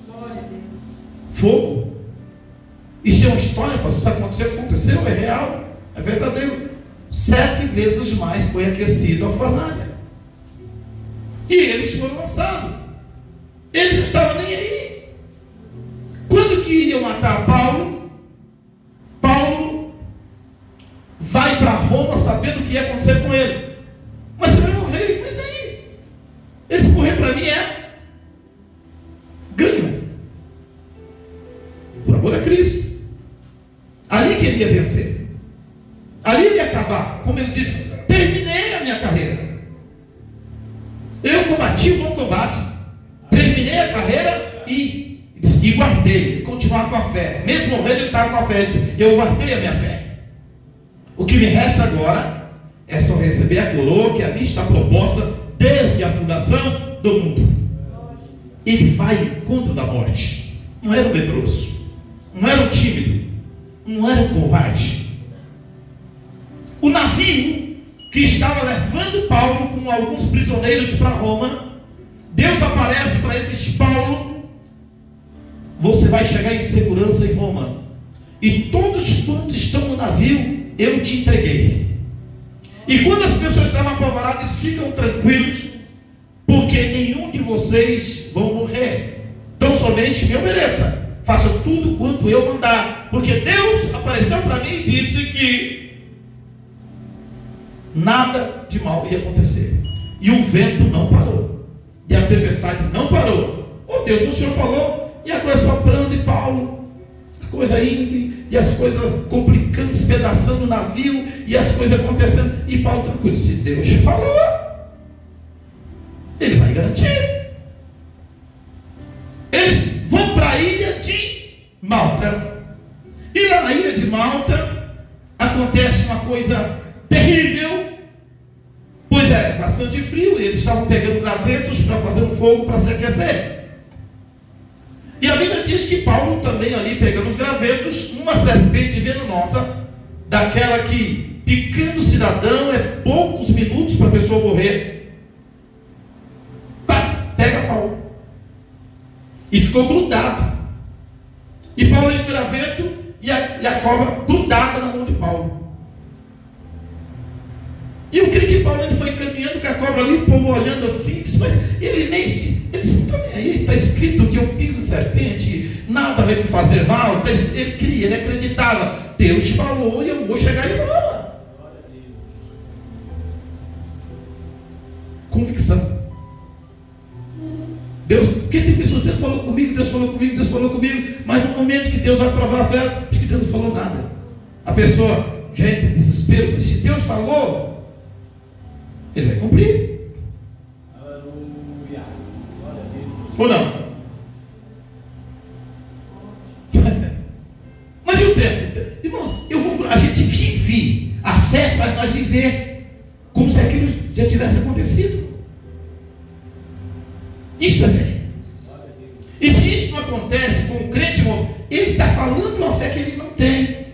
Glória a Deus. Fogo. Isso é uma história, pastor. Aconteceu, é real, é verdadeiro. 7 vezes mais foi aquecido a fornalha. E eles foram lançados. Eles não estavam nem aí. Quando que iam matar Paulo, Paulo vai para Roma sabendo o que ia acontecer com ele. Mas você vai morrer, mas daí? Eles correr para mim ganho. Por amor a Cristo. Ali que ele ia vencer. Ali ele ia acabar, como ele disse, terminei a minha carreira. Eu combati o bom combate, terminei a carreira e guardei, continuar com a fé. Mesmo morrendo, ele estava com a fé. Eu guardei a minha fé. O que me resta agora é só receber a coroa que a mim está proposta desde a fundação do mundo. Ele vai em contra da morte. Não era um medroso, não era um tímido, não era um covarde. O navio que estava levando Paulo com alguns prisioneiros para Roma, Deus aparece para ele e diz: Paulo, você vai chegar em segurança em Roma, e todos quantos estão no navio eu te entreguei. E quando as pessoas estavam apavoradas, ficam tranquilos, porque nenhum de vocês vão morrer. Então somente me obedeça, faça tudo quanto eu mandar, porque Deus apareceu para mim e disse que nada de mal ia acontecer. E o vento não parou, e a tempestade não parou. Oh Deus, o Senhor falou, e a coisa soprando, e Paulo, a coisa indo, e as coisas complicando, despedaçando o navio, e as coisas acontecendo, e Paulo tranquilo. Se Deus falou, tem garantia. Eles vão para a ilha de Malta. E lá na ilha de Malta acontece uma coisa terrível. Pois é, bastante frio. Eles estavam pegando gravetos para fazer um fogo para se aquecer. E a Bíblia diz que Paulo também ali pegando os gravetos, uma serpente venenosa, daquela que picando o cidadão é poucos minutos para a pessoa morrer. Tá, pega Paulo. E ficou grudado. E Paulo em graveto e a cobra grudada na mão de Paulo. E eu creio que Paulo ele foi caminhando com a cobra ali, o povo olhando assim, disse, mas ele nem se. Ele disse, não nem aí, está escrito que eu piso serpente, nada vai me fazer mal. Ele cria, ele acreditava. Deus falou e eu vou chegar e vou. Convicção. Deus, porque tem pessoas, Deus falou comigo, Deus falou comigo, Deus falou comigo, mas no momento que Deus vai provar a fé, diz que Deus não falou nada. A pessoa, gente, desespero, se Deus falou, Ele vai cumprir. Aleluia. Glória a Deus. Ou não? Mas e o tempo? Irmãos, a gente vive. A fé faz nós viver como se aquilo já tivesse acontecido. Isto é fé. E se isso não acontece com o crente, irmão, ele está falando uma fé que ele não tem.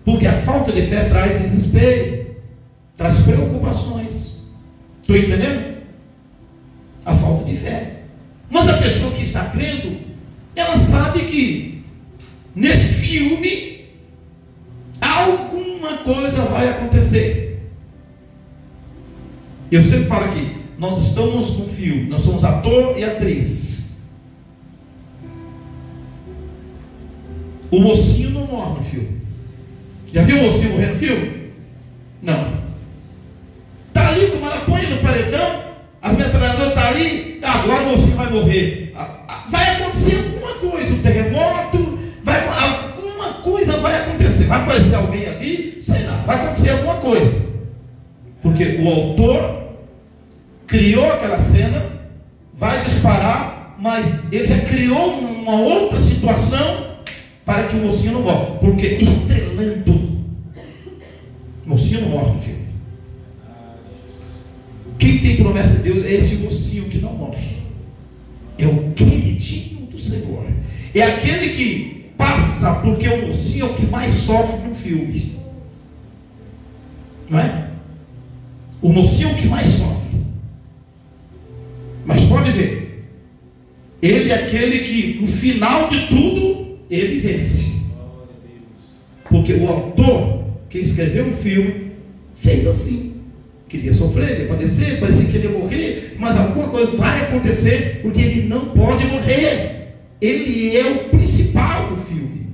Porque a falta de fé traz desespero, traz preocupações. Estou entendendo? A falta de fé. Mas a pessoa que está crendo, ela sabe que nesse filme alguma coisa vai acontecer. Eu sempre falo aqui, nós estamos no filme, nós somos ator e atriz. O mocinho não morre no filme. Já viu o mocinho morrer no filme? Não. Está ali como ela põe no paredão, as metralhadoras estão ali, agora o mocinho vai morrer. Vai acontecer alguma coisa, um terremoto, alguma coisa vai acontecer. Vai aparecer alguém ali, sei lá, vai acontecer alguma coisa. Porque o autor criou aquela cena, vai disparar, mas ele já criou uma outra situação para que o mocinho não morra. Porque estrelando, o mocinho não morre no filme. Quem tem promessa de Deus é esse mocinho que não morre. É o queridinho do Senhor. É aquele que passa, porque o mocinho é o que mais sofre no filme. Não é? O mocinho é o que mais sofre. Mas pode ver, ele é aquele que no final de tudo ele vence. Porque o autor que escreveu o filme fez assim. Queria sofrer, queria padecer, parecia que ele ia morrer, mas alguma coisa vai acontecer, porque ele não pode morrer. Ele é o principal do filme.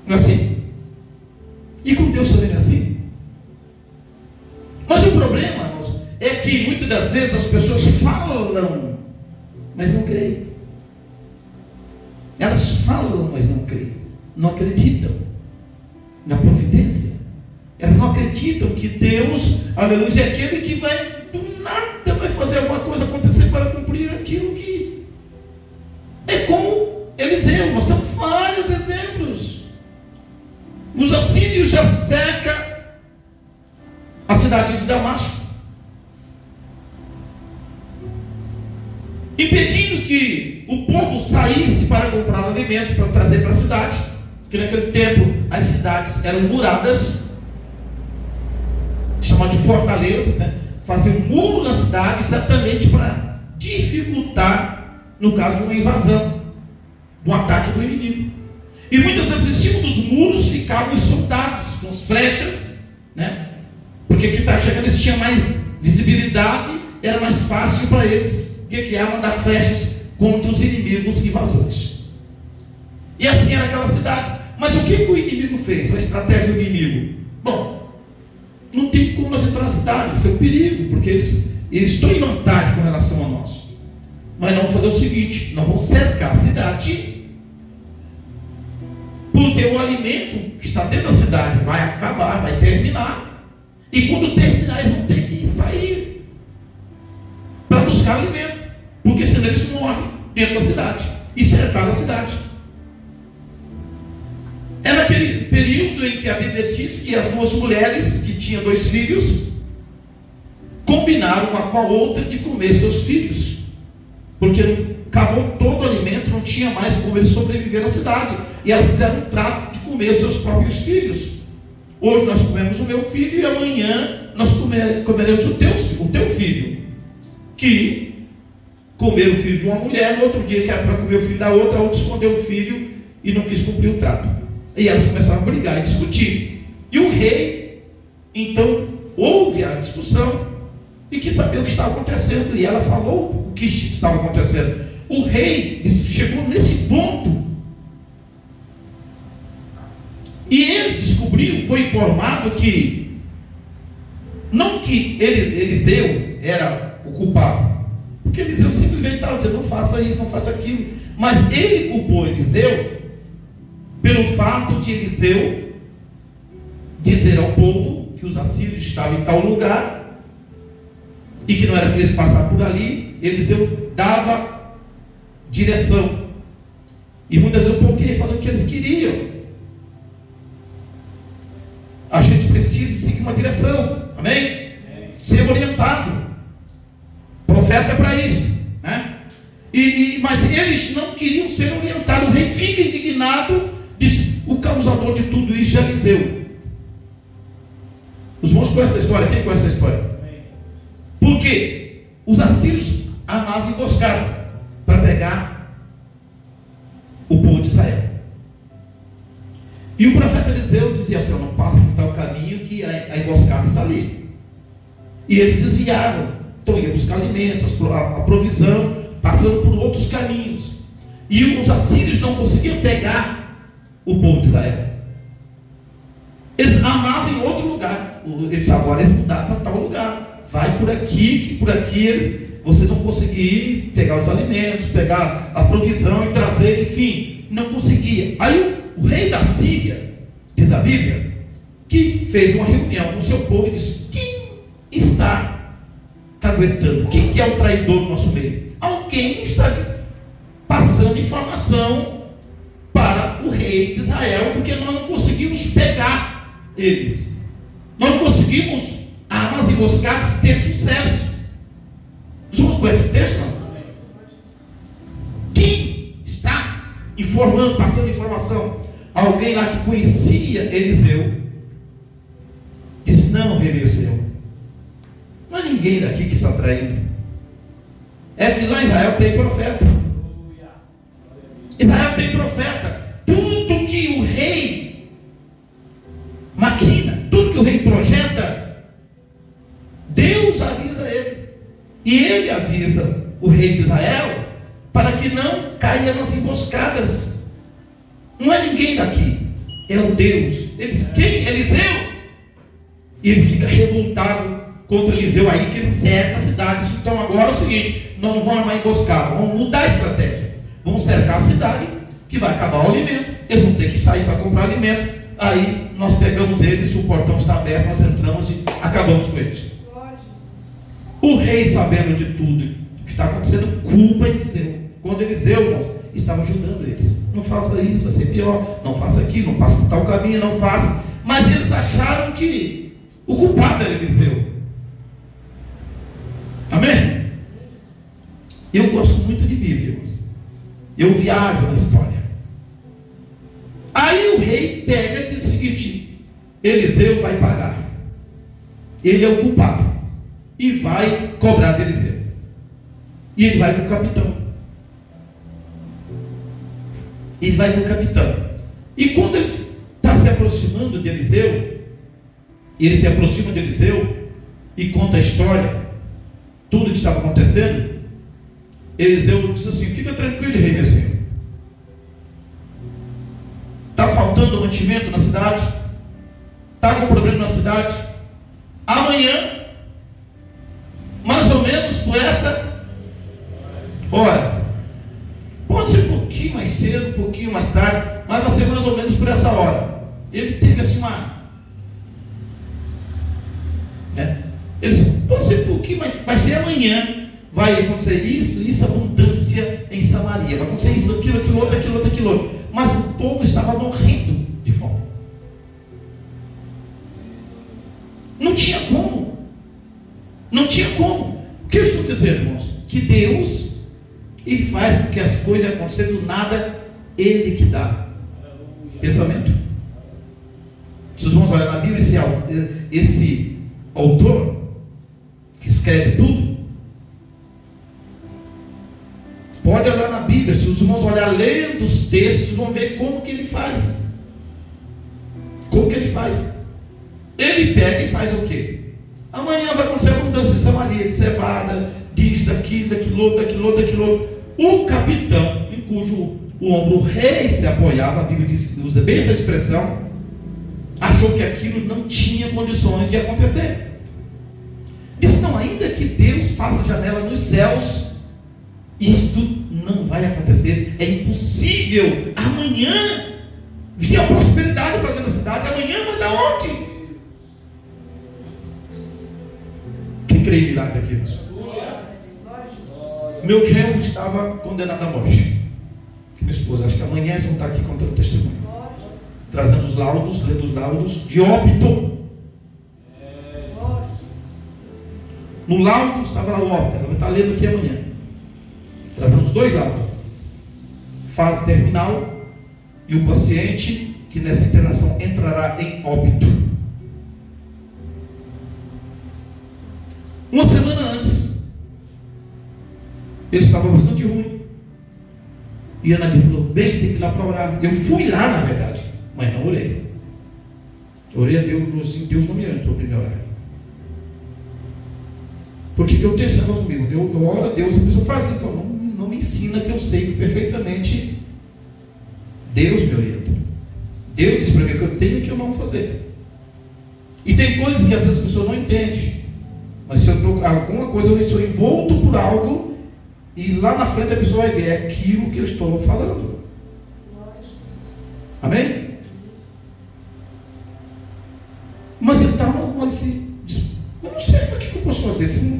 Não é assim? E com Deus também é assim. Mas o problema, irmãos, é que muitas das vezes as pessoas falam, mas não creem. Elas falam, mas não creem. Não acreditam na providência. Elas não acreditam que Deus, aleluia, é aquele que vai, do nada, vai fazer alguma coisa acontecer para cumprir aquilo que é como Eliseu. Nós temos vários exemplos. Os assírios já cercam a cidade de Damasco, impedindo que o povo saísse para comprar alimento, para trazer para a cidade, porque naquele tempo as cidades eram muradas, chamado de fortalezas, né? Fazer um muro na cidade exatamente para dificultar, no caso de uma invasão, do ataque do inimigo. E muitas vezes em cima dos muros ficavam os soldados com as flechas, né? Porque quem está chegando, eles tinham mais visibilidade, era mais fácil para eles guerrear, mandar flechas contra os inimigos invasores. E assim era aquela cidade. Mas o que o inimigo fez? A estratégia do inimigo? Bom, não tem como nós entrar na cidade, isso é um perigo, porque eles estão em vantagem com relação a nós. Mas nós vamos fazer o seguinte: nós vamos cercar a cidade, porque o alimento que está dentro da cidade vai acabar, vai terminar, e quando terminar eles vão ter que sair. buscar alimento, porque senão eles morrem dentro da cidade e cercaram a cidade. É naquele período em que a Bíblia diz que as duas mulheres que tinham 2 filhos combinaram uma com a outra de comer seus filhos, porque acabou todo o alimento, não tinha mais como eles sobreviver na cidade, e elas fizeram um trato de comer seus próprios filhos. Hoje nós comemos o meu filho e amanhã nós comeremos o teu filho. Que comeram o filho de uma mulher, no outro dia que era para comer o filho da outra, a outra escondeu o filho e não quis cumprir o trato. E elas começaram a brigar e discutir. E o rei, então, ouve a discussão e quis saber o que estava acontecendo. E ela falou o que estava acontecendo. O rei chegou nesse ponto. E ele descobriu, foi informado que, não que Eliseu era o culpado, porque Eliseu simplesmente estava dizendo, não faça isso, não faça aquilo, mas ele culpou Eliseu pelo fato de Eliseu dizer ao povo que os assírios estavam em tal lugar e que não era para eles passar por ali. Eliseu dava direção e muitas vezes o povo queria fazer o que eles queriam. A gente precisa seguir uma direção, amém? Ser orientado. O profeta é para isso, né? Mas eles não queriam ser orientados. O rei fica indignado, diz: o causador de tudo isso é Eliseu. Os irmãos conhecem essa história? Quem conhece essa história? Por quê? Os assírios armavam emboscada para pegar o povo de Israel. E o profeta Eliseu dizia: Senhor, não passa por tal caminho que a emboscada está ali. E eles desviaram. Então iam buscar alimentos, a provisão, passando por outros caminhos. E os assírios não conseguiam pegar o povo de Israel. Eles amavam em outro lugar. Agora eles mudaram para tal lugar. Vai por aqui, que por aqui vocês vão conseguir pegar os alimentos, pegar a provisão e trazer, enfim. Não conseguia. Aí o rei da Síria, diz a Bíblia, que fez uma reunião com o seu povo e disse: quem está caguetando? Quem que é o traidor do nosso meio? Alguém está passando informação para o rei de Israel, porque nós não conseguimos pegar eles. Nós não conseguimos armas emboscadas ter sucesso. Os irmãos conhecem esse texto, não? Quem está informando, passando informação? Alguém lá que conhecia Eliseu disse: não, rei Eliseu, não é ninguém daqui que está traindo. É que lá em Israel tem profeta. Israel tem profeta. Tudo que o rei maquina, tudo que o rei projeta, Deus avisa ele. E ele avisa o rei de Israel para que não caia nas emboscadas. Não é ninguém daqui, é o Deus. Ele diz: quem? Eliseu? E ele fica revoltado contra Eliseu aí, que ele cerca a cidade. Então agora é o seguinte: nós não vamos armar emboscada, vamos mudar a estratégia. Vamos cercar a cidade, que vai acabar o alimento. Eles vão ter que sair para comprar alimento. Aí nós pegamos eles, o portão está aberto, nós entramos e acabamos com eles. O rei, sabendo de tudo que está acontecendo, culpa Eliseu. Quando Eliseu não estava ajudando eles: não faça isso, vai ser pior, não faça aquilo, não passe por tal caminho, não faça. Mas eles acharam que o culpado era Eliseu. Amém? Eu gosto muito de Bíblia, irmãos. Eu viajo na história. Aí o rei pega e diz o seguinte: Eliseu vai pagar. Ele é o culpado. E vai cobrar de Eliseu. E ele vai com o capitão. Ele vai com o capitão. E quando ele está se aproximando de Eliseu, ele se aproxima de Eliseu e conta a história, tudo que estava acontecendo. Eliseu disse assim: fica tranquilo, rei meu senhor. Está faltando mantimento na cidade? Está com problema na cidade? Amanhã, mais ou menos por esta hora, pode ser um pouquinho mais cedo, um pouquinho mais tarde, mas vai ser mais ou menos por essa hora. Ele teve assim ele disse: pode ser um pouquinho, mas vai ser amanhã. vai acontecer isso, abundância em Samaria. Vai acontecer isso, aquilo outro. Mas o povo estava morrendo de fome. Não tinha como. O que eu estou dizendo, irmãos? Que Deus, Ele faz com que as coisas aconteçam do nada, Ele que dá pensamento. Se os irmãos olharem na Bíblia, esse autor que escreve tudo, pode olhar na Bíblia, se os irmãos olharem lendo os textos, vão ver como que ele faz. Ele pega e faz o quê? Amanhã vai acontecer a mudança de Samaria, de cevada, disso, daquilo outro. O capitão, em cujo o ombro o rei se apoiava, a Bíblia usa bem essa expressão, achou que aquilo não tinha condições de acontecer. Disse: não, ainda que Deus faça janela nos céus, isto não vai acontecer, é impossível. Amanhã vinha a prosperidade para dentro da cidade, amanhã vai dar onde? Quem crê em milagre aqui, pessoal? Meu genro estava condenado à morte. Minha esposa, acho que amanhã eles vão estar aqui contando o testemunho, trazendo os laudos, lendo os laudos de óbito. No laudo estava lá o óbito, ela vai estar lendo aqui amanhã, trazendo os dois laudos, fase terminal e o paciente que nessa internação entrará em óbito. Uma semana antes, ele estava bastante ruim. E a Nadia falou: bem, você tem que ir lá para orar. Eu fui lá, na verdade, mas não orei. Orei a Deus, assim, Deus não me orientou para me orar. Porque eu tenho esse negócio comigo. Eu oro a Deus, a pessoa faz isso. Não me ensina, que eu sei perfeitamente. Deus me orienta. Deus diz para mim o que eu tenho e o que eu não vou fazer. E tem coisas que às vezes as pessoas não entendem. Mas se eu estou alguma coisa, eu estou envolto por algo, e lá na frente a pessoa vai ver, é aquilo que eu estou falando. Amém? Mas ele estava assim, eu não sei, mas o que eu posso fazer? Se não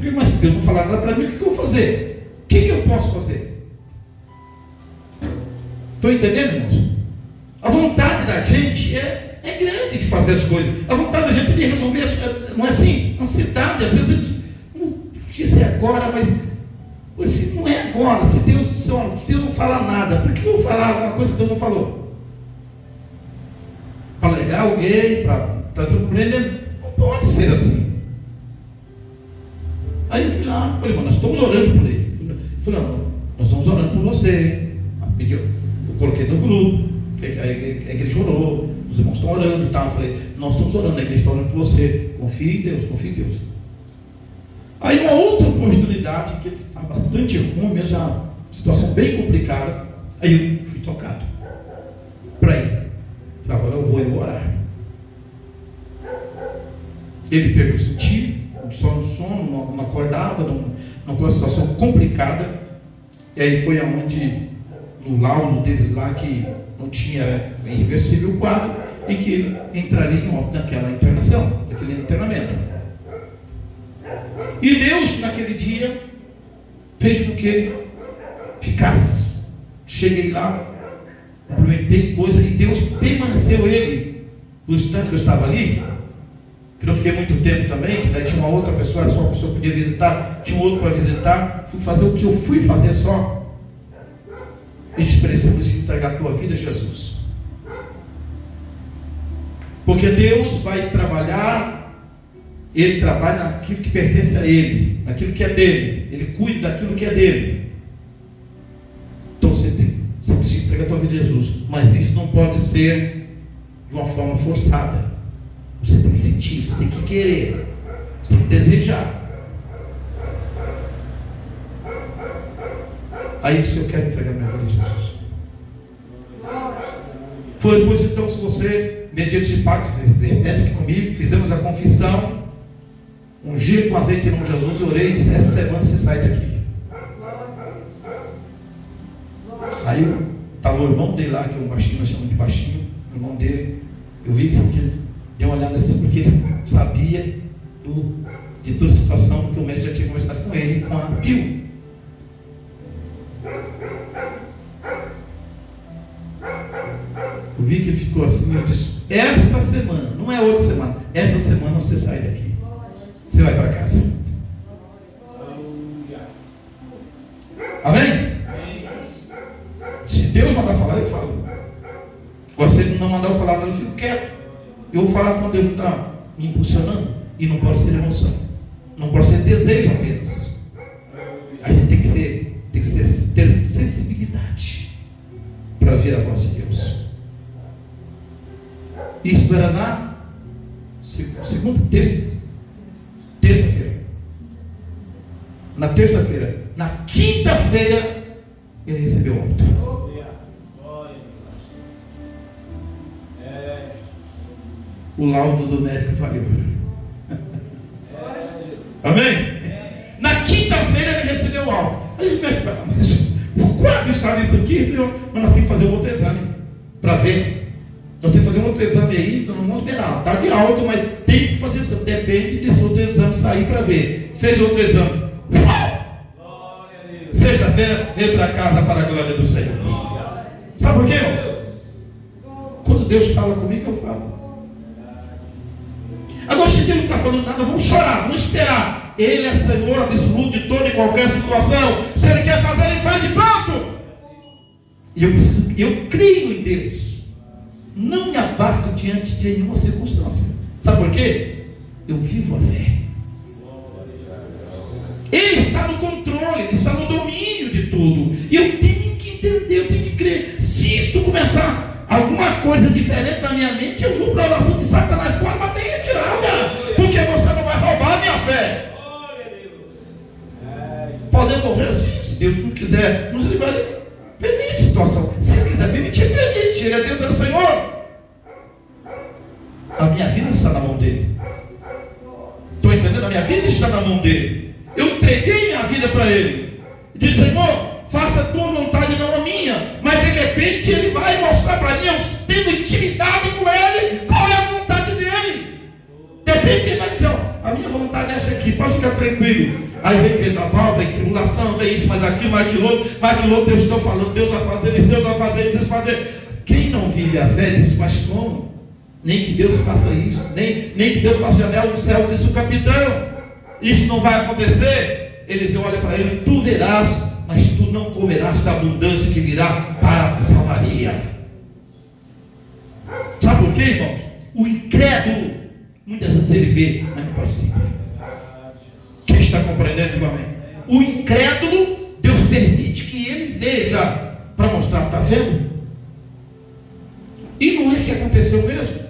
não falar nada para mim, o que eu vou fazer? O que eu posso fazer? Estão entendendo, irmãos? A vontade da gente é grande de fazer as coisas. A vontade da gente de resolver as coisas, não é assim? Ansiedade, às vezes, isso é agora, mas se não é agora, se Deus disse: olha, se eu não falar nada, por que eu vou falar alguma coisa que Deus não falou? Para alegar alguém, para trazer um problema? Não pode ser assim. Aí eu fui lá, falei: irmão, nós estamos orando por ele. Eu falei: não, nós estamos orando por você. Eu coloquei no grupo, a igreja orou, os irmãos estão orando e tal. Eu falei: nós estamos orando, a igreja está orando por você. Confie em Deus, confie em Deus. Aí uma outra oportunidade, que está bastante ruim, mesmo, já situação bem complicada. Aí eu fui tocado para ir. Agora eu vou orar. Ele perdeu o sentido, só no sono, não acordava, não com uma situação complicada. E aí foi aonde, no laudo deles lá, que não tinha irreversível o quadro, e que ele entraria em óbito naquela internação, naquele internamento. E Deus, naquele dia, fez com que ele ficasse. Cheguei lá, implementei coisa, e Deus permaneceu ele, no instante que eu estava ali, que não fiquei muito tempo também, que daí tinha uma outra pessoa, só uma pessoa podia visitar, tinha outro para visitar, fui fazer o que eu fui fazer só. E disse para ele: você precisa entregar a tua vida a Jesus. Porque Deus vai trabalhar. Ele trabalha naquilo que pertence a Ele, naquilo que é dele. Ele cuida daquilo que é dele. Então você precisa entregar a tua vida a Jesus. Mas isso não pode ser de uma forma forçada. Você tem que sentir, você tem que querer, você tem que desejar. Aí disse: eu quero entregar minha vida a Jesus. Foi depois, então, se você, mediante esse pacto, repete aqui comigo, fizemos a confissão, ungir com azeite em nome de Jesus, eu orei e disse: essa semana você sai daqui. Aí estava o irmão dele lá, que é um baixinho, nós chamamos de baixinho, o irmão dele, eu vi que ele deu uma olhada assim, porque ele sabia do de toda a situação, porque o médico já tinha conversado com ele, com a Pio. Eu vi que ele ficou assim, eu disse, esta semana, não é outra semana, esta semana você sai daqui. Você vai para casa. Amém? Se Deus mandar falar, eu falo. Se Ele não mandar eu falar, eu fico quieto. Eu vou falar quando Deus não está me impulsionando. E não pode ser emoção. Não pode ser desejo apenas. A gente tem que ter sensibilidade para ouvir a voz de Deus. Isso era na segunda, terça-feira. Na terça-feira. Na quinta-feira, ele recebeu óbito. O laudo do médico falhou. Amém? Na quinta-feira ele recebeu o laudo. Aí os médicos falaram, mas o quadro está nisso aqui, senhor? Mas nós temos que fazer um outro exame para ver. Nós temos que fazer um outro exame aí, não vamos liberar. Está de alto, mas tem que fazer isso. Depende desse outro exame sair para ver. Fez outro exame. Sexta-feira veio para casa para a glória do Senhor. Sabe por quê, irmãos? Quando Deus fala comigo, eu falo. Agora, se Deus não está falando nada, vamos chorar, vamos esperar. Ele é Senhor absoluto de toda e qualquer situação. Se Ele quer fazer, Ele faz e pronto. E eu creio em Deus. Não me abasto diante de nenhuma circunstância. Sabe por quê? Eu vivo a fé. Ele está no controle, Ele está no domínio de tudo. E eu tenho que entender, eu tenho que crer. Se isso começar alguma coisa diferente na minha mente, eu vou para a oração de Satanás. Pode bater em retirada, porque você não vai roubar a minha fé. Podemos morrer assim, se Deus não quiser, nos livrar. Permite a situação. Se Ele quiser permitir, permite. Ele é Deus, é o Senhor. A minha vida está na mão dEle. Estou entendendo? A minha vida está na mão dEle. Eu entreguei minha vida para Ele. Diz, Senhor, faça a tua vontade, não a minha. Mas de repente Ele vai mostrar para mim, eu tendo intimidade com Ele, qual é a vontade dEle. De repente Ele vai dizer, ó, a minha vontade é essa aqui, pode ficar tranquilo. Aí vem vendaval, vem tribulação, vem isso, mais aquilo, mais aquilo outro, Deus está falando, Deus vai fazer isso, Deus vai fazer isso, Deus vai fazer. Quem não vive a fé diz, mas como? Nem que Deus faça isso, nem que Deus faça janela do céu, disse o capitão. Isso não vai acontecer. Eles olham para ele, tu verás, mas tu não comerás da abundância que virá para Samaria. Sabe por quê, irmãos? O incrédulo, muitas vezes ele vê, mas não participa. Quem está compreendendo, diga amém? O incrédulo, Deus permite que ele veja, para mostrar, está vendo? E não é que aconteceu mesmo.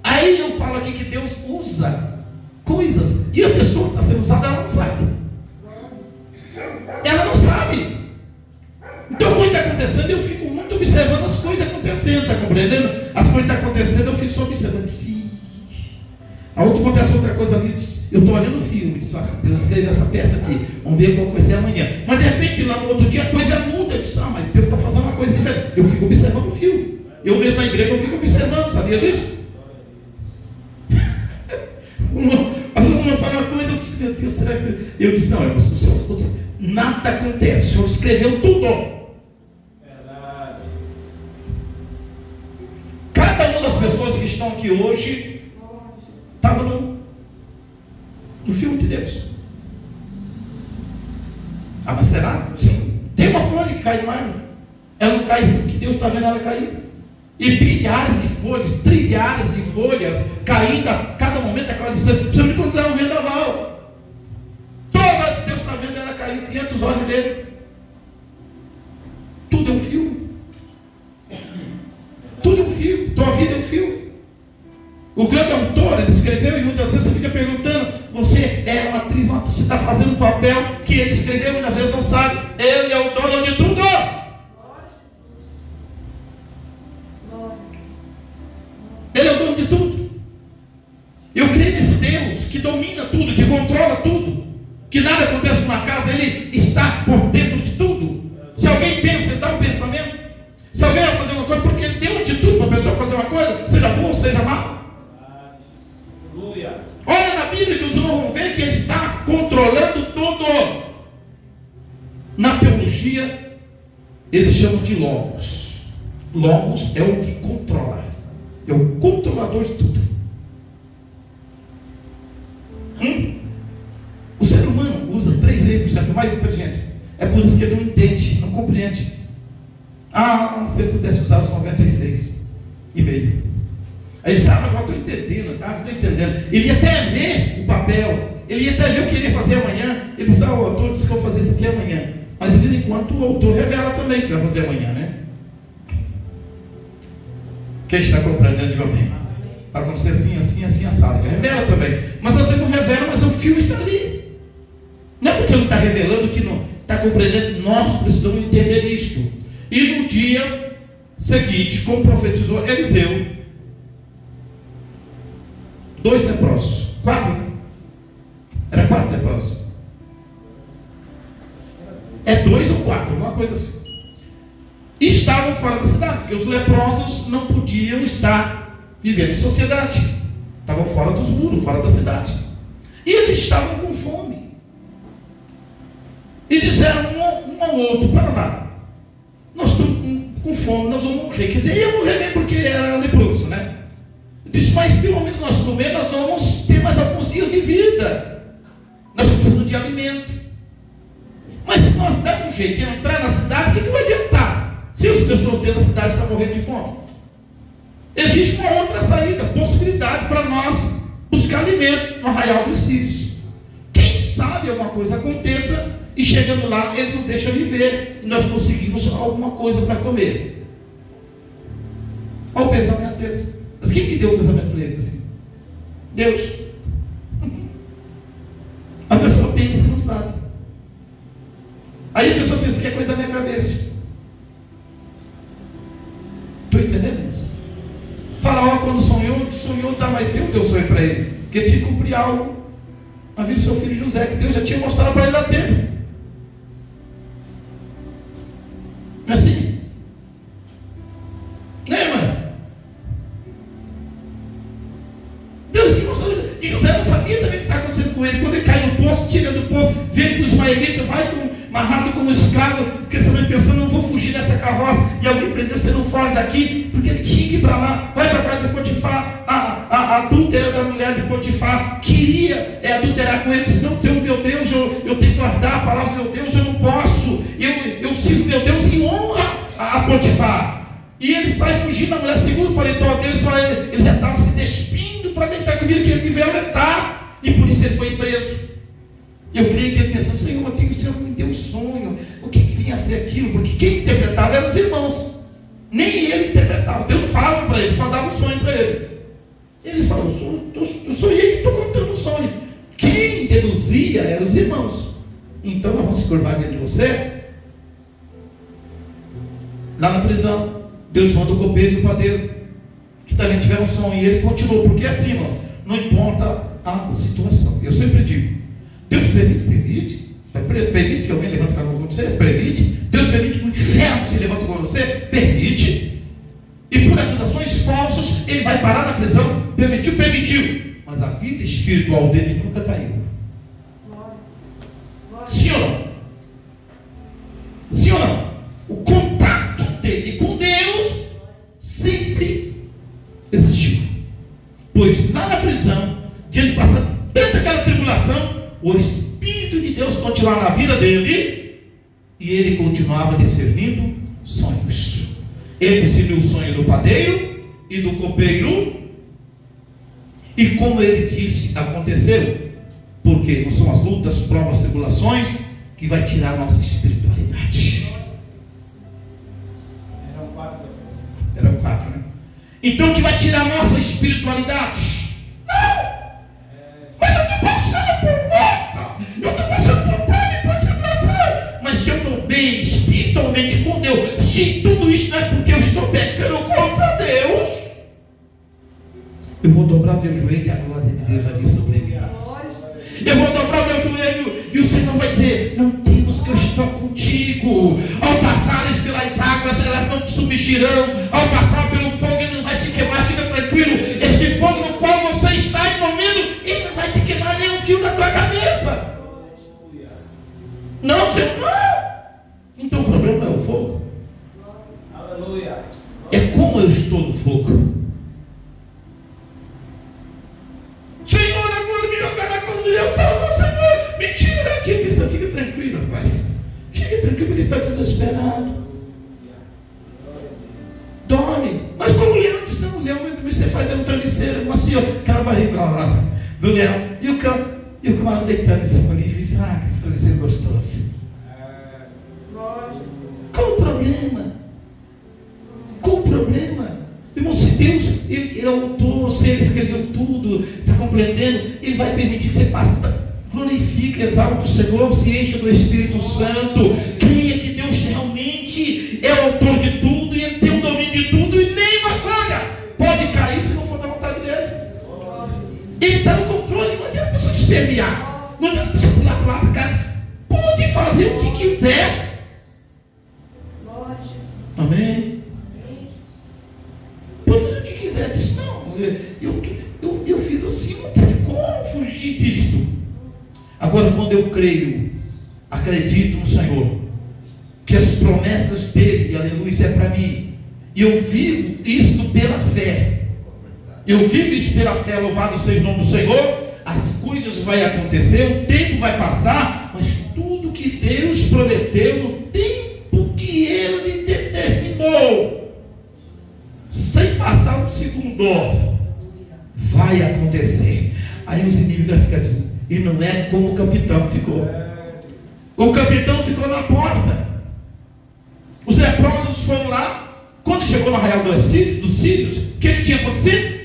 Aí eu falo aqui que Deus usa coisas, e a pessoa que está sendo usada, ela não sabe. Ela não sabe. Então, quando está acontecendo, eu fico muito observando as coisas acontecendo, está compreendendo? As coisas estão acontecendo, eu fico só observando. Sim. A outra acontece outra coisa ali, eu estou olhando o filme, diz, Deus escreveu essa peça aqui, vamos ver qual vai ser amanhã. Mas de repente, lá no outro dia, a coisa muda, eu disse, mas Deus está fazendo uma coisa diferente. Eu fico observando o filme. Eu mesmo na igreja, eu fico observando, sabia disso? Uma fala uma coisa, eu fico, meu Deus, será que... Eu disse, não, o Senhor, nada acontece, o Senhor escreveu tudo. Cada uma das pessoas que estão aqui hoje estava no filme de Deus. Ah, mas será? Sim. Tem uma folha que cai no mar. Ela não cai assim, que Deus está vendo ela cair. E bilhares de folhas, trilhares de folhas caindo a cada momento, aquela distância. Principalmente quando está um vendaval. Todas Deus está vendo ela cair diante dos olhos dele. Tudo é um filme. Tudo é um filme. Tua vida é um filme. O grande autor, ele escreveu, e muitas vezes você fica perguntando, você é uma atriz, você está fazendo um papel que ele escreveu e muitas vezes não sabe. Ele é o dono de tudo. Ele é o dono de tudo. Eu creio nesse Deus que domina tudo, que controla tudo, que nada acontece numa casa, Ele está por dentro de tudo. Se alguém pensa, Ele dá um pensamento. Se alguém vai fazer uma coisa, porque Ele deu atitude para a pessoa fazer uma coisa, seja bom, seja mal. Olha na Bíblia que os irmãos vão ver que eles eles chamam de Logos. Logos é o que controla, é o controlador de tudo. O ser humano usa 3% mais inteligente. É por isso que ele não entende, não compreende. Se ele pudesse usar os 96,5. Aí ele sabe, agora estou entendendo, tá? Estou entendendo. Ele ia até ver o papel, ele ia até ver o que ele ia fazer amanhã. Ele disse, o autor disse que eu vou fazer isso aqui amanhã. Mas de vez em quando o autor revela também o que vai fazer amanhã, né? Quem está compreendendo, diga amém. Vai acontecer assim, assim, assim, assado. Ele revela também. Mas às vezes não revela, mas o filme está ali. Não é porque ele está revelando que não está compreendendo. Nós precisamos entender isto. E no dia seguinte, como profetizou Eliseu, 2 leprosos. 4? Era 4 leprosos. É 2 ou 4, uma coisa assim. E estavam fora da cidade, porque os leprosos não podiam estar vivendo em sociedade. Estavam fora dos muros, fora da cidade. E eles estavam com fome. E disseram um ao outro, para lá, nós estamos com fome, nós vamos morrer. Quer dizer, ia morrer mesmo porque era leproso, né? Disse, mas pelo menos nós comer, nós vamos ter mais alguns dias de vida. Nós precisamos de alimento. Mas se nós dermos um jeito de entrar na cidade, o que vai adiantar? Se as pessoas dentro da cidade estão morrendo de fome. Existe uma outra saída, possibilidade para nós buscar alimento no arraial dos sírios. Quem sabe alguma coisa aconteça e chegando lá eles não deixam viver e nós conseguimos alguma coisa para comer. Olha o pensamento deles. Mas quem que deu o pensamento deles assim? Deus. A pessoa pensa e não sabe. Aí a pessoa pensa que é coisa da minha cabeça. Estou entendendo isso? Faraó, quando sonhou, tá, mas Deus deu sonho para ele, porque tinha que cumprir algo na vida do seu filho José, que Deus já tinha mostrado para ele há tempo. Não é assim? Né, irmã? Deus tinha mostrado, e José não sabia também o que está acontecendo com ele. Quando ele cai no poço, tira do poço, vem com os ismaelitas, vai amarrado como escravo, porque você vai pensando, não vou fugir dessa carroça, e alguém prendeu, você não foge daqui, porque ele tinha que ir para lá, vai para casa de Potifar, a adúltera da mulher de Potifar, queria adulterar com ele, disse, não, tem o meu Deus, eu tenho que guardar a palavra do meu Deus, eu não posso, eu sirvo meu Deus em honra a Potifar, e ele sai fugindo, a mulher segura o paletó dele, só ele já estava se despindo para deitar comigo, que ele me violentar, e por isso ele foi preso. Eu creio que ele pensou, Senhor, o Senhor me deu um sonho, o que vinha a ser aquilo? Porque quem interpretava eram os irmãos, nem ele interpretava, Deus não falava para ele, só dava um sonho para ele. Ele falou, eu sonhei que estou contando o sonho. Quem deduzia eram os irmãos. Então nós vamos se curvar dentro de você. Lá na prisão, Deus manda o copeiro e o padeiro, que também tiveram um sonho, e ele continuou, porque assim, irmão, não importa a situação. Eu sempre digo, Deus permite que alguém levante o cabelo com você? Permite. Deus permite que o inferno se levante com você? Permite. E por acusações falsas, ele vai parar na prisão? Permitiu. Mas a vida espiritual dele nunca caiu. Sim ou não? Sim ou não? O contato dele com Deus sempre existiu. Pois lá na prisão, diante de passar tanta aquela tribulação, o Espírito de Deus continuava na vida dele e ele continuava discernindo sonhos. Ele discerniu o sonho do padeiro e do copeiro, e como ele disse, aconteceu, porque não são as lutas, provas, tribulações que vai tirar a nossa espiritualidade. Eram 4, né? Então, que vai tirar a nossa espiritualidade? Não! Mas eu estou passando por luta, eu estou passando por prova e por tribulação. Mas se eu estou bem espiritualmente com Deus, se tudo isso não é porque eu estou pecando contra Deus, eu vou dobrar meu joelho e a glória de Deus vai me sublimar. Eu vou dobrar meu joelho e o Senhor vai dizer, não temos que eu estou contigo. Ao passares pelas águas, elas não te submergirão. Ao passar pelo fogo, ele não vai te queimar, fica tranquilo. Esse fogo no qual você está envolvido, ele não vai te queimar nem um fio da tua cabeça. Não, Senhor, não. Então o problema não é o fogo. eu estou no fogo. Senhor, agora me jogará com Deus. Não, Senhor, me tira daqui. Você fica tranquilo, rapaz. Fica tranquilo, ele está desesperado. Dorme. Mas como o leão disse, não, o leão você faz dentro do travesseiro, assim, ó, aquela barriga lá do leão. E o camarão deitando em cima ali e disse, que travesseiro gostoso. Qual o problema? Qual o problema? Irmão, se Deus, ele é autor, se Ele escreveu tudo, está compreendendo, Ele vai permitir que você passe. Glorifique, exalte o Senhor, se encha do Espírito Santo. Creia que Deus realmente é o autor de tudo e Ele tem o domínio de tudo e nem uma folha pode cair se não for da vontade dEle. Ele está no controle, não adianta a pessoa espernear, não adianta a pessoa pular para lá, cara. Pode fazer o que quiser. Amém? Pode fazer o que quiser. Disse, não, eu fiz assim, não tem como fugir disso. Agora, quando eu creio, acredito no Senhor, que as promessas dele, aleluia, é para mim, e eu vivo isto pela fé, eu vivo isso pela fé, louvado seja o nome do Senhor, as coisas vão acontecer, o tempo vai passar, mas tudo que Deus prometeu no tempo que Ele determinou, sem passar um segundo, vai acontecer. Aí os inimigos vão ficar dizendo, e não é como o capitão ficou. O capitão ficou na porta. Os leprosos foram lá. Quando chegou no arraial dos sírios, o que tinha acontecido?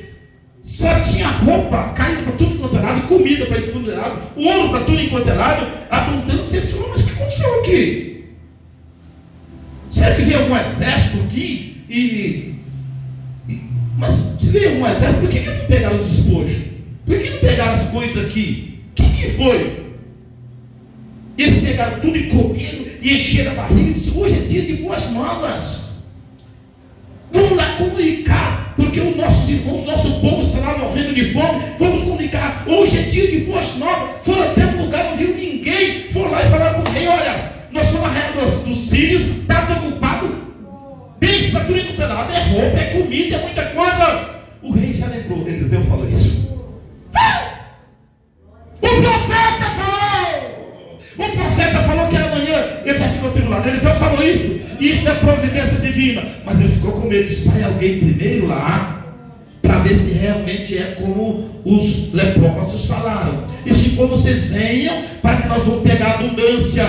Só tinha roupa caindo para tudo enquanto é lado, comida para tudo enquanto é lado, ouro para tudo enquanto é lado, abundância. Eles falaram, mas o que aconteceu aqui? Será que veio algum exército aqui? Mas se veio algum exército, por que eles não pegaram os despojos? Por que não pegaram as coisas aqui? O que foi? Eles pegaram tudo e comeram e encheram a barriga e disseram, hoje é dia de boas novas. Vamos lá comunicar, porque os nossos irmãos, nosso povo está lá morrendo de fome. Vamos comunicar, hoje é dia de boas novas. Foram até um lugar, não viu ninguém. Foram lá e falaram para o rei, olha, nós somos a raia dos sírios, está desocupado. Beijo para tudo enquanto é lado, é roupa, é comida, é muita coisa. O rei já lembrou, Eliseu falou isso. O profeta falou que amanhã ele já ficou tribulado. Eliseu falou isso. Isso é providência divina. Mas ele ficou com medo. Disse, vai alguém primeiro lá para ver se realmente é como os leprosos falaram. E se for, vocês venham para que nós vamos pegar abundância.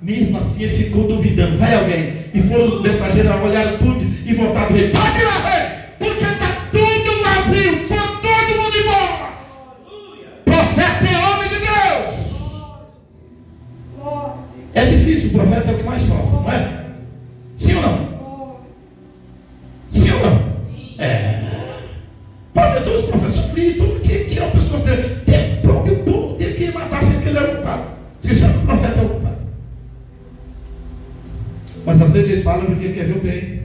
Mesmo assim ele ficou duvidando. Vai alguém. E foram os mensageiros, olharam tudo e voltaram do rei. Pode ir lá, rei, porque está tudo vazio. Foi todo mundo embora. Profeta é homem de Deus. É difícil, o profeta é o que mais sofre, não é? Sim ou não? Sim ou não? Prometeu os profetas sofriam, todo dia que tirar pessoas dele, tem o próprio povo dele que ia matar sempre que ele era ocupado. Você sabe que o profeta é ocupado. Mas às vezes ele fala porque quer ver o bem.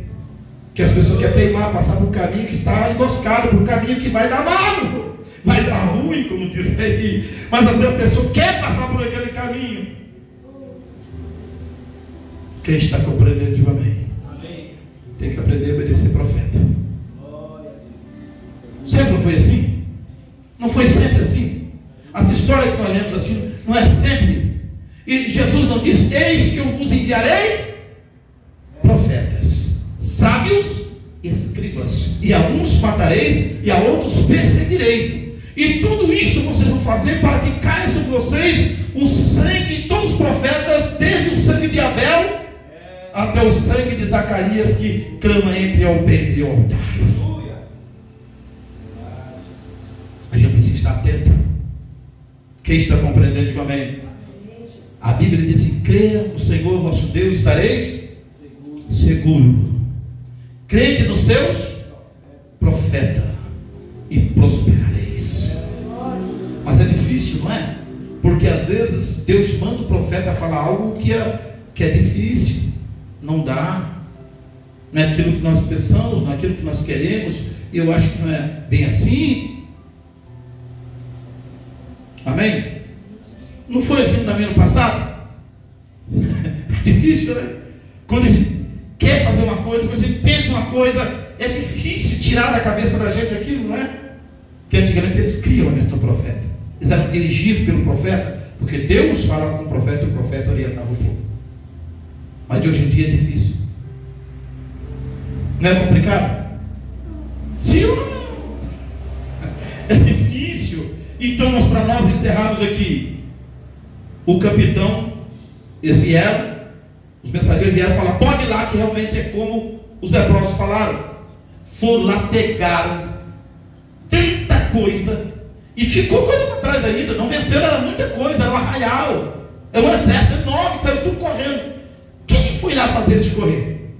Que as pessoas querem teimar, passar por um caminho que está emboscado, por um caminho que vai dar mal, vai dar ruim, como diz aí. Mas às vezes a pessoa quer passar por aquele caminho. Quem está compreendendo, diga amém. Tem que aprender a obedecer profeta. Sempre não foi assim? Não foi sempre assim? As histórias que nós lemos assim, não é sempre. E Jesus não disse, eis que eu vos enviarei profetas, sábios e escribas, e a uns matareis e a outros perseguireis. E tudo isso vocês vão fazer para que caia sobre vocês o sangue de todos os profetas, desde o sangue de Abel até o sangue de Zacarias que clama entre o alpendre e o altar. A gente precisa estar atento. Quem está compreendendo, diga amém. A Bíblia diz assim, creia no Senhor vosso Deus, estareis seguro. Crede nos seus profetas e prosperareis. Mas é difícil, não é? Porque às vezes Deus manda o profeta falar algo que é difícil. Não dá, não é aquilo que nós pensamos, não é aquilo que nós queremos. Eu acho que não é bem assim. Amém? Não foi assim também no passado? É difícil, né? Quando a gente quer fazer uma coisa, quando a gente pensa uma coisa, é difícil tirar da cabeça da gente aquilo, não é? Porque antigamente eles criam o profeta. Eles eram dirigidos pelo profeta, porque Deus falava com o profeta e o profeta orientava o povo. Mas de hoje em dia é difícil. Não é complicado? Sim ou não? É difícil. Então, para nós encerrarmos aqui, o capitão, eles vieram, os mensageiros vieram falar, pode ir lá, que realmente é como os leprosos falaram. Foram lá, pegaram tanta coisa, e ficou coisa para trás ainda, não venceram, era muita coisa, era um arraial, era um exército enorme, saiu tudo correndo. Quem foi lá fazer eles correr?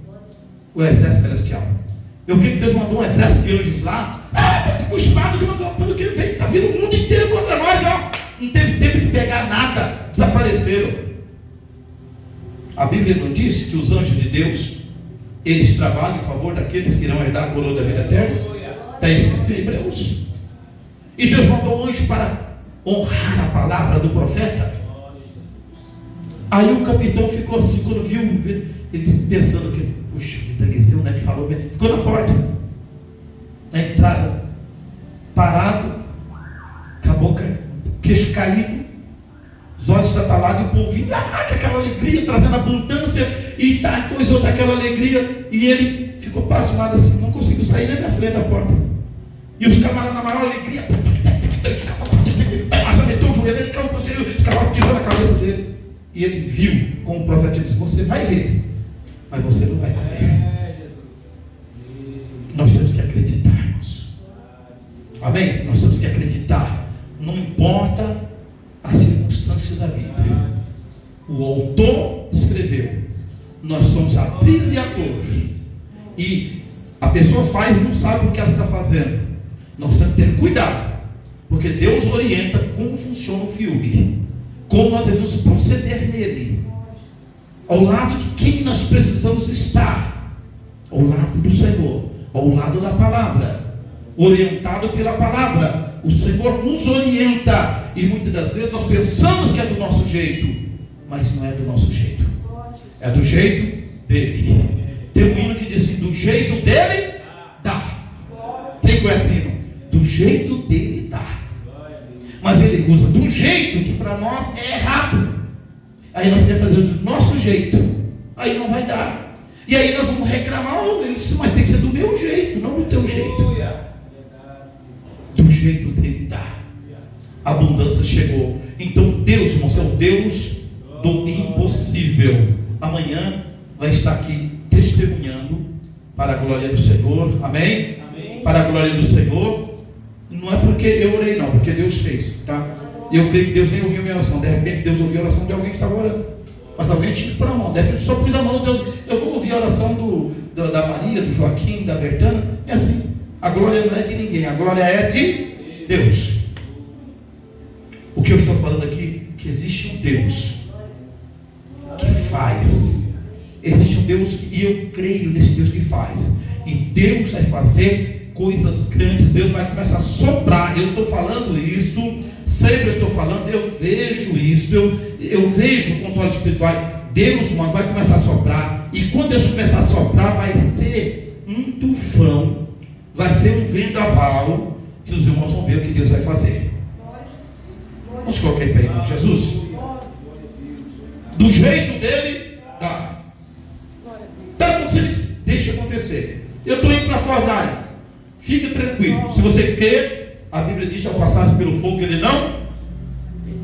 O exército celestial. Eu creio que Deus mandou um exército de anjos lá, com espada, pelo que veio, está vindo o mundo inteiro contra nós, ó. Não teve tempo de pegar nada, desapareceram. A Bíblia não disse que os anjos de Deus, eles trabalham em favor daqueles que irão herdar a coroa da vida eterna? Está escrito em Hebreus. E Deus mandou um anjo para honrar a palavra do profeta. Aí o capitão ficou assim, quando viu, ele pensando que, puxa, Eliseu, né, que falou, ficou na porta, na entrada, parado, com a boca, queixo caído, os olhos estatalados, e o povo vindo, com aquela alegria, trazendo abundância, e tá coisa daquela alegria, e ele ficou pasmado assim, não conseguiu sair nem da frente da porta. E os camaradas na maior alegria, meteu o joelho, ele ficava pisando a cabeça dele. E ele viu, como o profeta disse, você vai ver, mas você não vai comer. Nós temos que acreditarmos. Amém? Nós temos que acreditar. Não importa a circunstância da vida. O autor escreveu. Nós somos atriz e ator. E a pessoa faz e não sabe o que ela está fazendo. Nós temos que ter cuidado, porque Deus orienta como funciona o filme, como nós devemos proceder nele, ao lado de quem nós precisamos estar, ao lado do Senhor, ao lado da palavra, orientado pela palavra. O Senhor nos orienta, e muitas das vezes nós pensamos que é do nosso jeito, mas não é do nosso jeito, é do jeito dele. Tem um hino que diz assim, do jeito dele dá. Quem conhece esse hino? Do jeito dele dá. Mas ele usa de um jeito que para nós é errado. Aí nós queremos fazer do nosso jeito, aí não vai dar. E aí nós vamos reclamar, ele disse, mas tem que ser do meu jeito, não do teu jeito. Do jeito dele dá. A abundância chegou. Então Deus, irmãos, é o Deus do impossível. Amanhã vai estar aqui testemunhando para a glória do Senhor. Amém? Amém. Para a glória do Senhor. Não é porque eu orei, não, porque Deus fez, tá? Eu creio que Deus nem ouviu minha oração. De repente Deus ouviu a oração de alguém que estava orando, mas alguém tinha que pôr a mão. De repente só pus a mão, Deus, eu vou ouvir a oração da Maria, do Joaquim, da Bertana. É assim, a glória não é de ninguém, a glória é de Deus. O que eu estou falando aqui, que existe um Deus que faz. Existe um Deus, e eu creio nesse Deus que faz. E Deus vai fazer coisas grandes. Deus vai começar a soprar. Eu estou falando isso, sempre estou falando, eu vejo isso, eu vejo com os olhos espirituais. Deus, mas vai começar a soprar. E quando Deus começar a soprar, vai ser um tufão, vai ser um vendaval, que os irmãos vão ver o que Deus vai fazer. Vamos colocar aí, Jesus. Do jeito dele, tá. Tá, vocês deixa acontecer. Eu estou indo para Fornalha. Fique tranquilo. Se você quer, a Bíblia diz: ao passares pelo fogo, ele não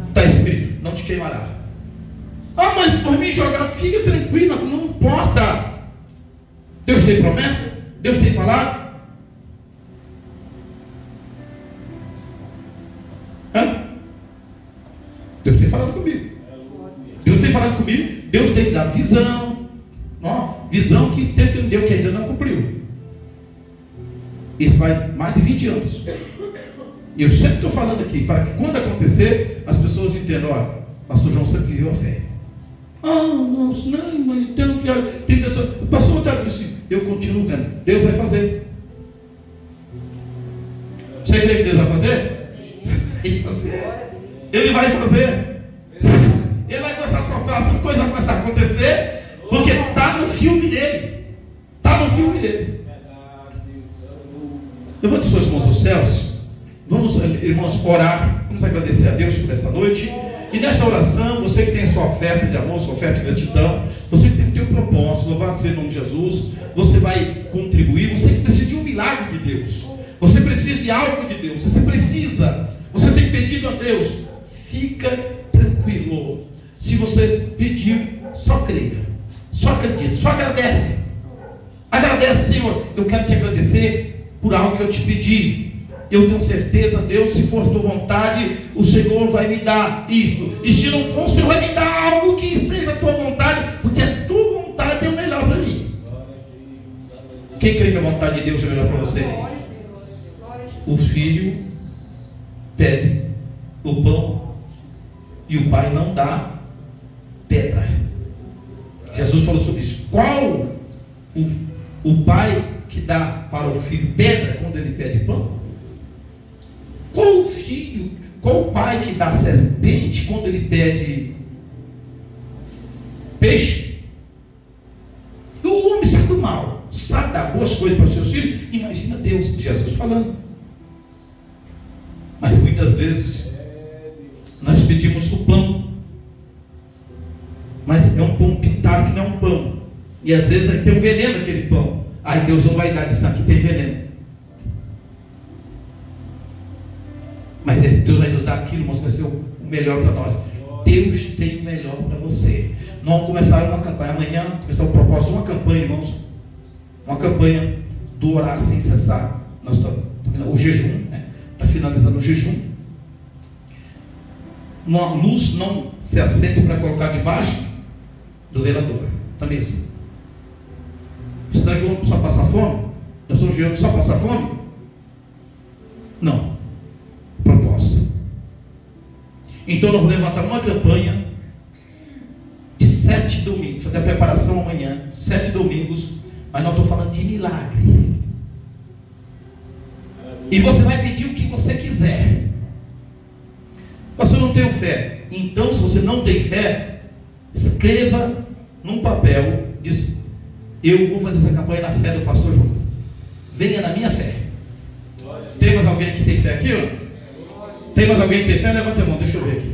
está escrito, não te queimará. Ah, mas por mim jogado, fica tranquilo, não importa. Deus tem promessa? Deus tem falado? Hã? Deus tem falado comigo. Deus tem falado comigo. Deus tem dado visão. Ó, visão que tempo que não deu, que ainda não cumpriu. Isso vai mais de 20 anos. E eu sempre estou falando aqui, para que quando acontecer, as pessoas entendam: olha, pastor João sempre viveu a fé. Ah, nossa, não, mas então, tem pessoas. O pastor está dizendo: eu continuo dando. Deus vai fazer. Você crê que Deus vai fazer? Ele vai fazer. Ele vai fazer. Ele vai começar a soprar, essa coisa vai começar a acontecer, porque está no filme dele. Está no filme dele. Levante suas mãos aos céus. Vamos, irmãos, orar. Vamos agradecer a Deus por essa noite. E nessa oração, você que tem a sua oferta de amor, sua oferta de gratidão, você que tem o seu propósito, louvado seja o nome de Jesus, você vai contribuir. Você que precisa de um milagre de Deus, você precisa de algo de Deus, você tem pedido a Deus, fica tranquilo. Se você pediu, só creia, só acredita, só agradece. Agradece, Senhor, eu quero te agradecer por algo que eu te pedi. Eu tenho certeza, Deus, se for tua vontade, o Senhor vai me dar isso. E se não for, o Senhor vai me dar algo que seja a tua vontade, porque a tua vontade é o melhor para mim. Quem crê que a vontade de Deus é melhor para você? O filho pede o pão e o pai não dá pedra. Jesus falou sobre isso. Qual o pai que dá para o filho pedra quando ele pede pão? Qual o pai que dá serpente quando ele pede peixe? O homem sabe do mal, sabe dar boas coisas para os seus filhos. Imagina Deus, Jesus falando. Mas muitas vezes nós pedimos o pão, mas é um pão pintado que não é um pão, e às vezes tem um veneno naquele pão. Aí Deus não vai dar, diz que aqui tem veneno. Mas Deus vai nos dar aquilo, irmãos, vai ser o melhor para nós. Deus tem o melhor para você. Nós vamos começar uma campanha amanhã, começar o propósito de uma campanha, irmãos, uma campanha do orar sem cessar. Nós estamos o jejum, né? Está finalizando o jejum. Uma luz não se acende para colocar debaixo do velador, da mesa. Você está jejuando só passar fome? Eu estou jejuando só passar fome? Não. Propósito. Então nós vamos levantar uma campanha de 7 domingos, fazer a preparação amanhã, 7 domingos, mas não estou falando de milagre. E você vai pedir o que você quiser. Mas eu não tenho fé. Então, se você não tem fé, escreva num papel, diz: eu vou fazer essa campanha na fé do pastor João. Venha na minha fé. Tem mais alguém que tem fé aqui? Ó? Tem mais alguém que tem fé? Levanta a mão, deixa eu ver aqui.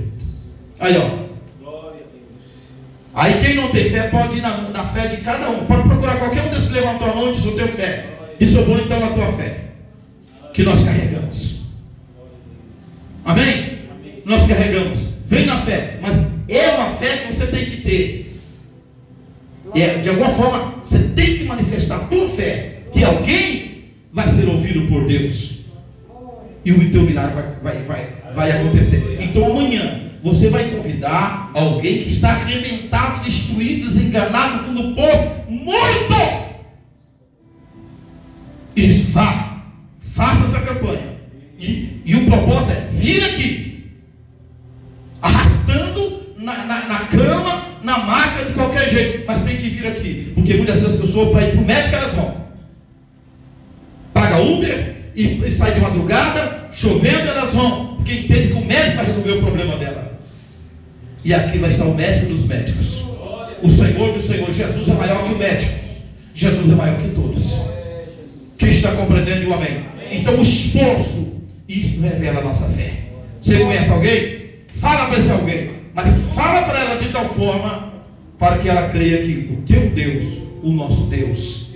Aí, ó. Aí quem não tem fé pode ir na fé de cada um. Pode procurar qualquer um desses que levantou a mão e diz: eu tenho fé. Diz: eu vou então na tua fé, que nós carregamos. Amém? Nós carregamos. Vem na fé. Mas é uma fé que você tem que ter. De alguma forma, você tem que manifestar a tua fé, que alguém vai ser ouvido por Deus. E o teu milagre vai acontecer. Então amanhã você vai convidar alguém que está arrebentado, destruído, desenganado, no fundo do poço, morto. E diz: vá, faça essa campanha. E o propósito é vir aqui, arrastando na cama, na maca, de qualquer jeito, mas tem que vir aqui, porque muitas vezes as pessoas, para ir para o médico, elas vão, paga Uber e sai de madrugada, chovendo, elas vão, porque entende que o médico vai resolver o problema dela. E aqui vai estar o médico dos médicos, o Senhor do Senhor. Jesus é maior que o médico, Jesus é maior que todos. Quem está compreendendo, o amém? Então o esforço, isso revela a nossa fé. Você conhece alguém? Fala para esse alguém, mas fala para ela de tal forma para que ela creia que o teu Deus, o nosso Deus,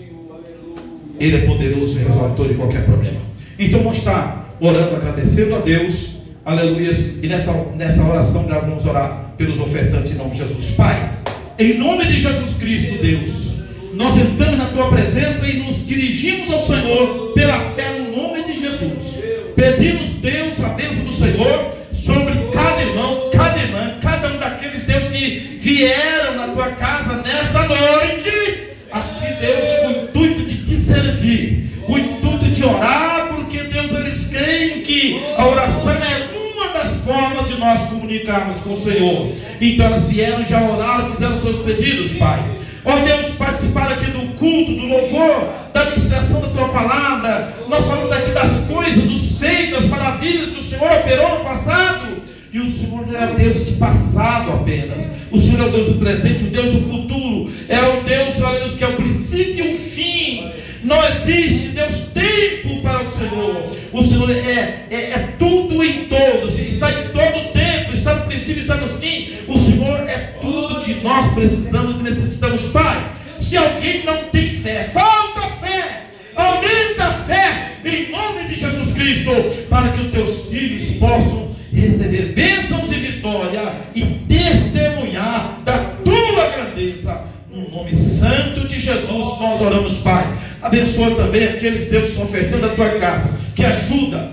Ele é poderoso e resolve todo e qualquer problema. Então vamos estar orando, agradecendo a Deus, aleluia. E nessa oração já vamos orar pelos ofertantes em nome de Jesus. Pai, em nome de Jesus Cristo, Deus, nós entramos na tua presença e nos dirigimos ao Senhor pela fé no nome de Jesus. Pedimos, Deus, a bênção do Senhor sobre cada irmão, cada irmã, cada um daqueles, Deus, que vieram na tua casa nesta noite, aqui, Deus, com o intuito de te servir, com o intuito de orar, porque, Deus, eles creem que a oração é uma das formas de nós comunicarmos com o Senhor. Então elas vieram, já oraram, fizeram seus pedidos, Pai. Ó Deus, participar aqui do culto, do louvor, da administração da tua palavra. Nós falamos aqui das coisas, dos feitos, das maravilhas que o Senhor operou no passado. E o Senhor não é o Deus de passado apenas. O Senhor é o Deus do presente, o Deus do futuro. É o Deus, ó Deus, que é o princípio e o fim. Não existe, Deus, tempo para o Senhor. O Senhor é tudo em todos, está em todo o tempo, está no princípio, está no fim. O Senhor é tudo que nós precisamos e necessitamos, Pai. Se alguém não tem fé, falta fé, aumenta a fé, em nome de Jesus Cristo, para que os teus filhos possam receber bênçãos e vitória e testemunhar da tua grandeza. No nome santo de Jesus nós oramos, Pai. Abençoa também aqueles, Deus, que estão ofertando a tua casa, que ajuda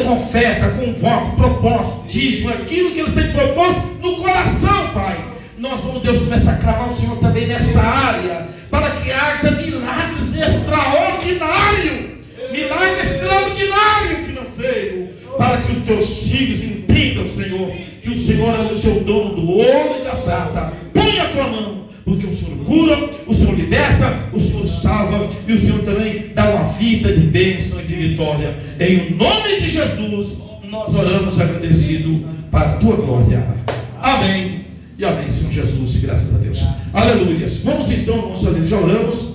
com oferta, com voto, propósito, dízimo, aquilo que eles têm proposto no coração, Pai. Nós vamos, Deus, começar a clamar o Senhor também nesta área, para que haja milagres extraordinários, milagre extraordinário financeiro, para que os teus filhos entendam, Senhor, que o Senhor é o seu dono do ouro e da prata. Põe a tua mão, porque o Senhor cura, o Senhor liberta, o Senhor salva, e o Senhor também dá uma vida de bênção e de vitória. Em nome de Jesus nós oramos agradecido para a tua glória. Amém e amém, Senhor Jesus, graças a Deus. Aleluia. Vamos então, irmãos, já oramos.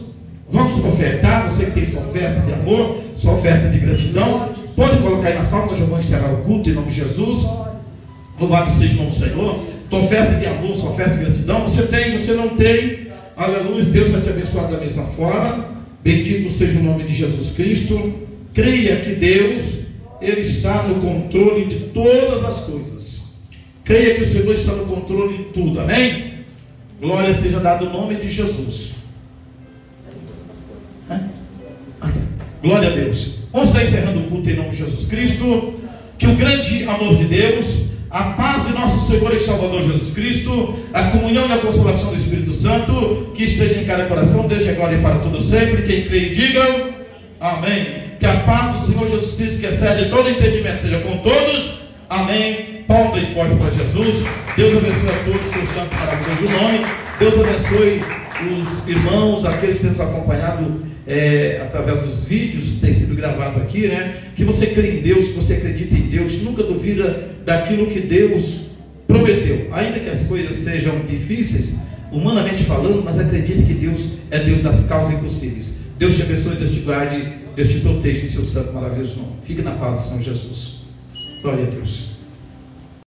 Vamos ofertar. Você que tem sua oferta de amor, sua oferta de gratidão, pode colocar aí na sala. Nós já vamos encerrar o culto em nome de Jesus. Louvado seja o nome do Senhor. Tua oferta de amor, sua oferta de gratidão. Você tem, você não tem, aleluia. Deus vai te abençoar da mesma forma. Bendito seja o nome de Jesus Cristo. Creia que Deus, Ele está no controle de todas as coisas. Creia que o Senhor está no controle de tudo, amém? Glória seja dada o nome de Jesus. Glória a Deus. Vamos estar encerrando o culto em nome de Jesus Cristo. Que o grande amor de Deus, a paz de nosso Senhor e Salvador Jesus Cristo, a comunhão e a consolação do Espírito Santo, que esteja em cada coração, desde agora e para todo sempre. Quem crê, digam amém. Que a paz do Senhor Jesus Cristo, que excede todo entendimento, seja com todos. Amém. Palma bem forte para Jesus. Deus abençoe a todos, seu santo e maravilhoso nome. Deus abençoe os irmãos, aqueles que têm nos acompanhado através dos vídeos que têm sido gravados aqui, né? Que você crê em Deus, que você acredita em Deus, nunca duvida daquilo que Deus prometeu, ainda que as coisas sejam difíceis, humanamente falando, mas acredite que Deus é Deus das causas impossíveis. Deus te abençoe, Deus te guarde, Deus te proteja em seu santo e maravilhoso nome. Fique na paz do Senhor Jesus. Glória a Deus.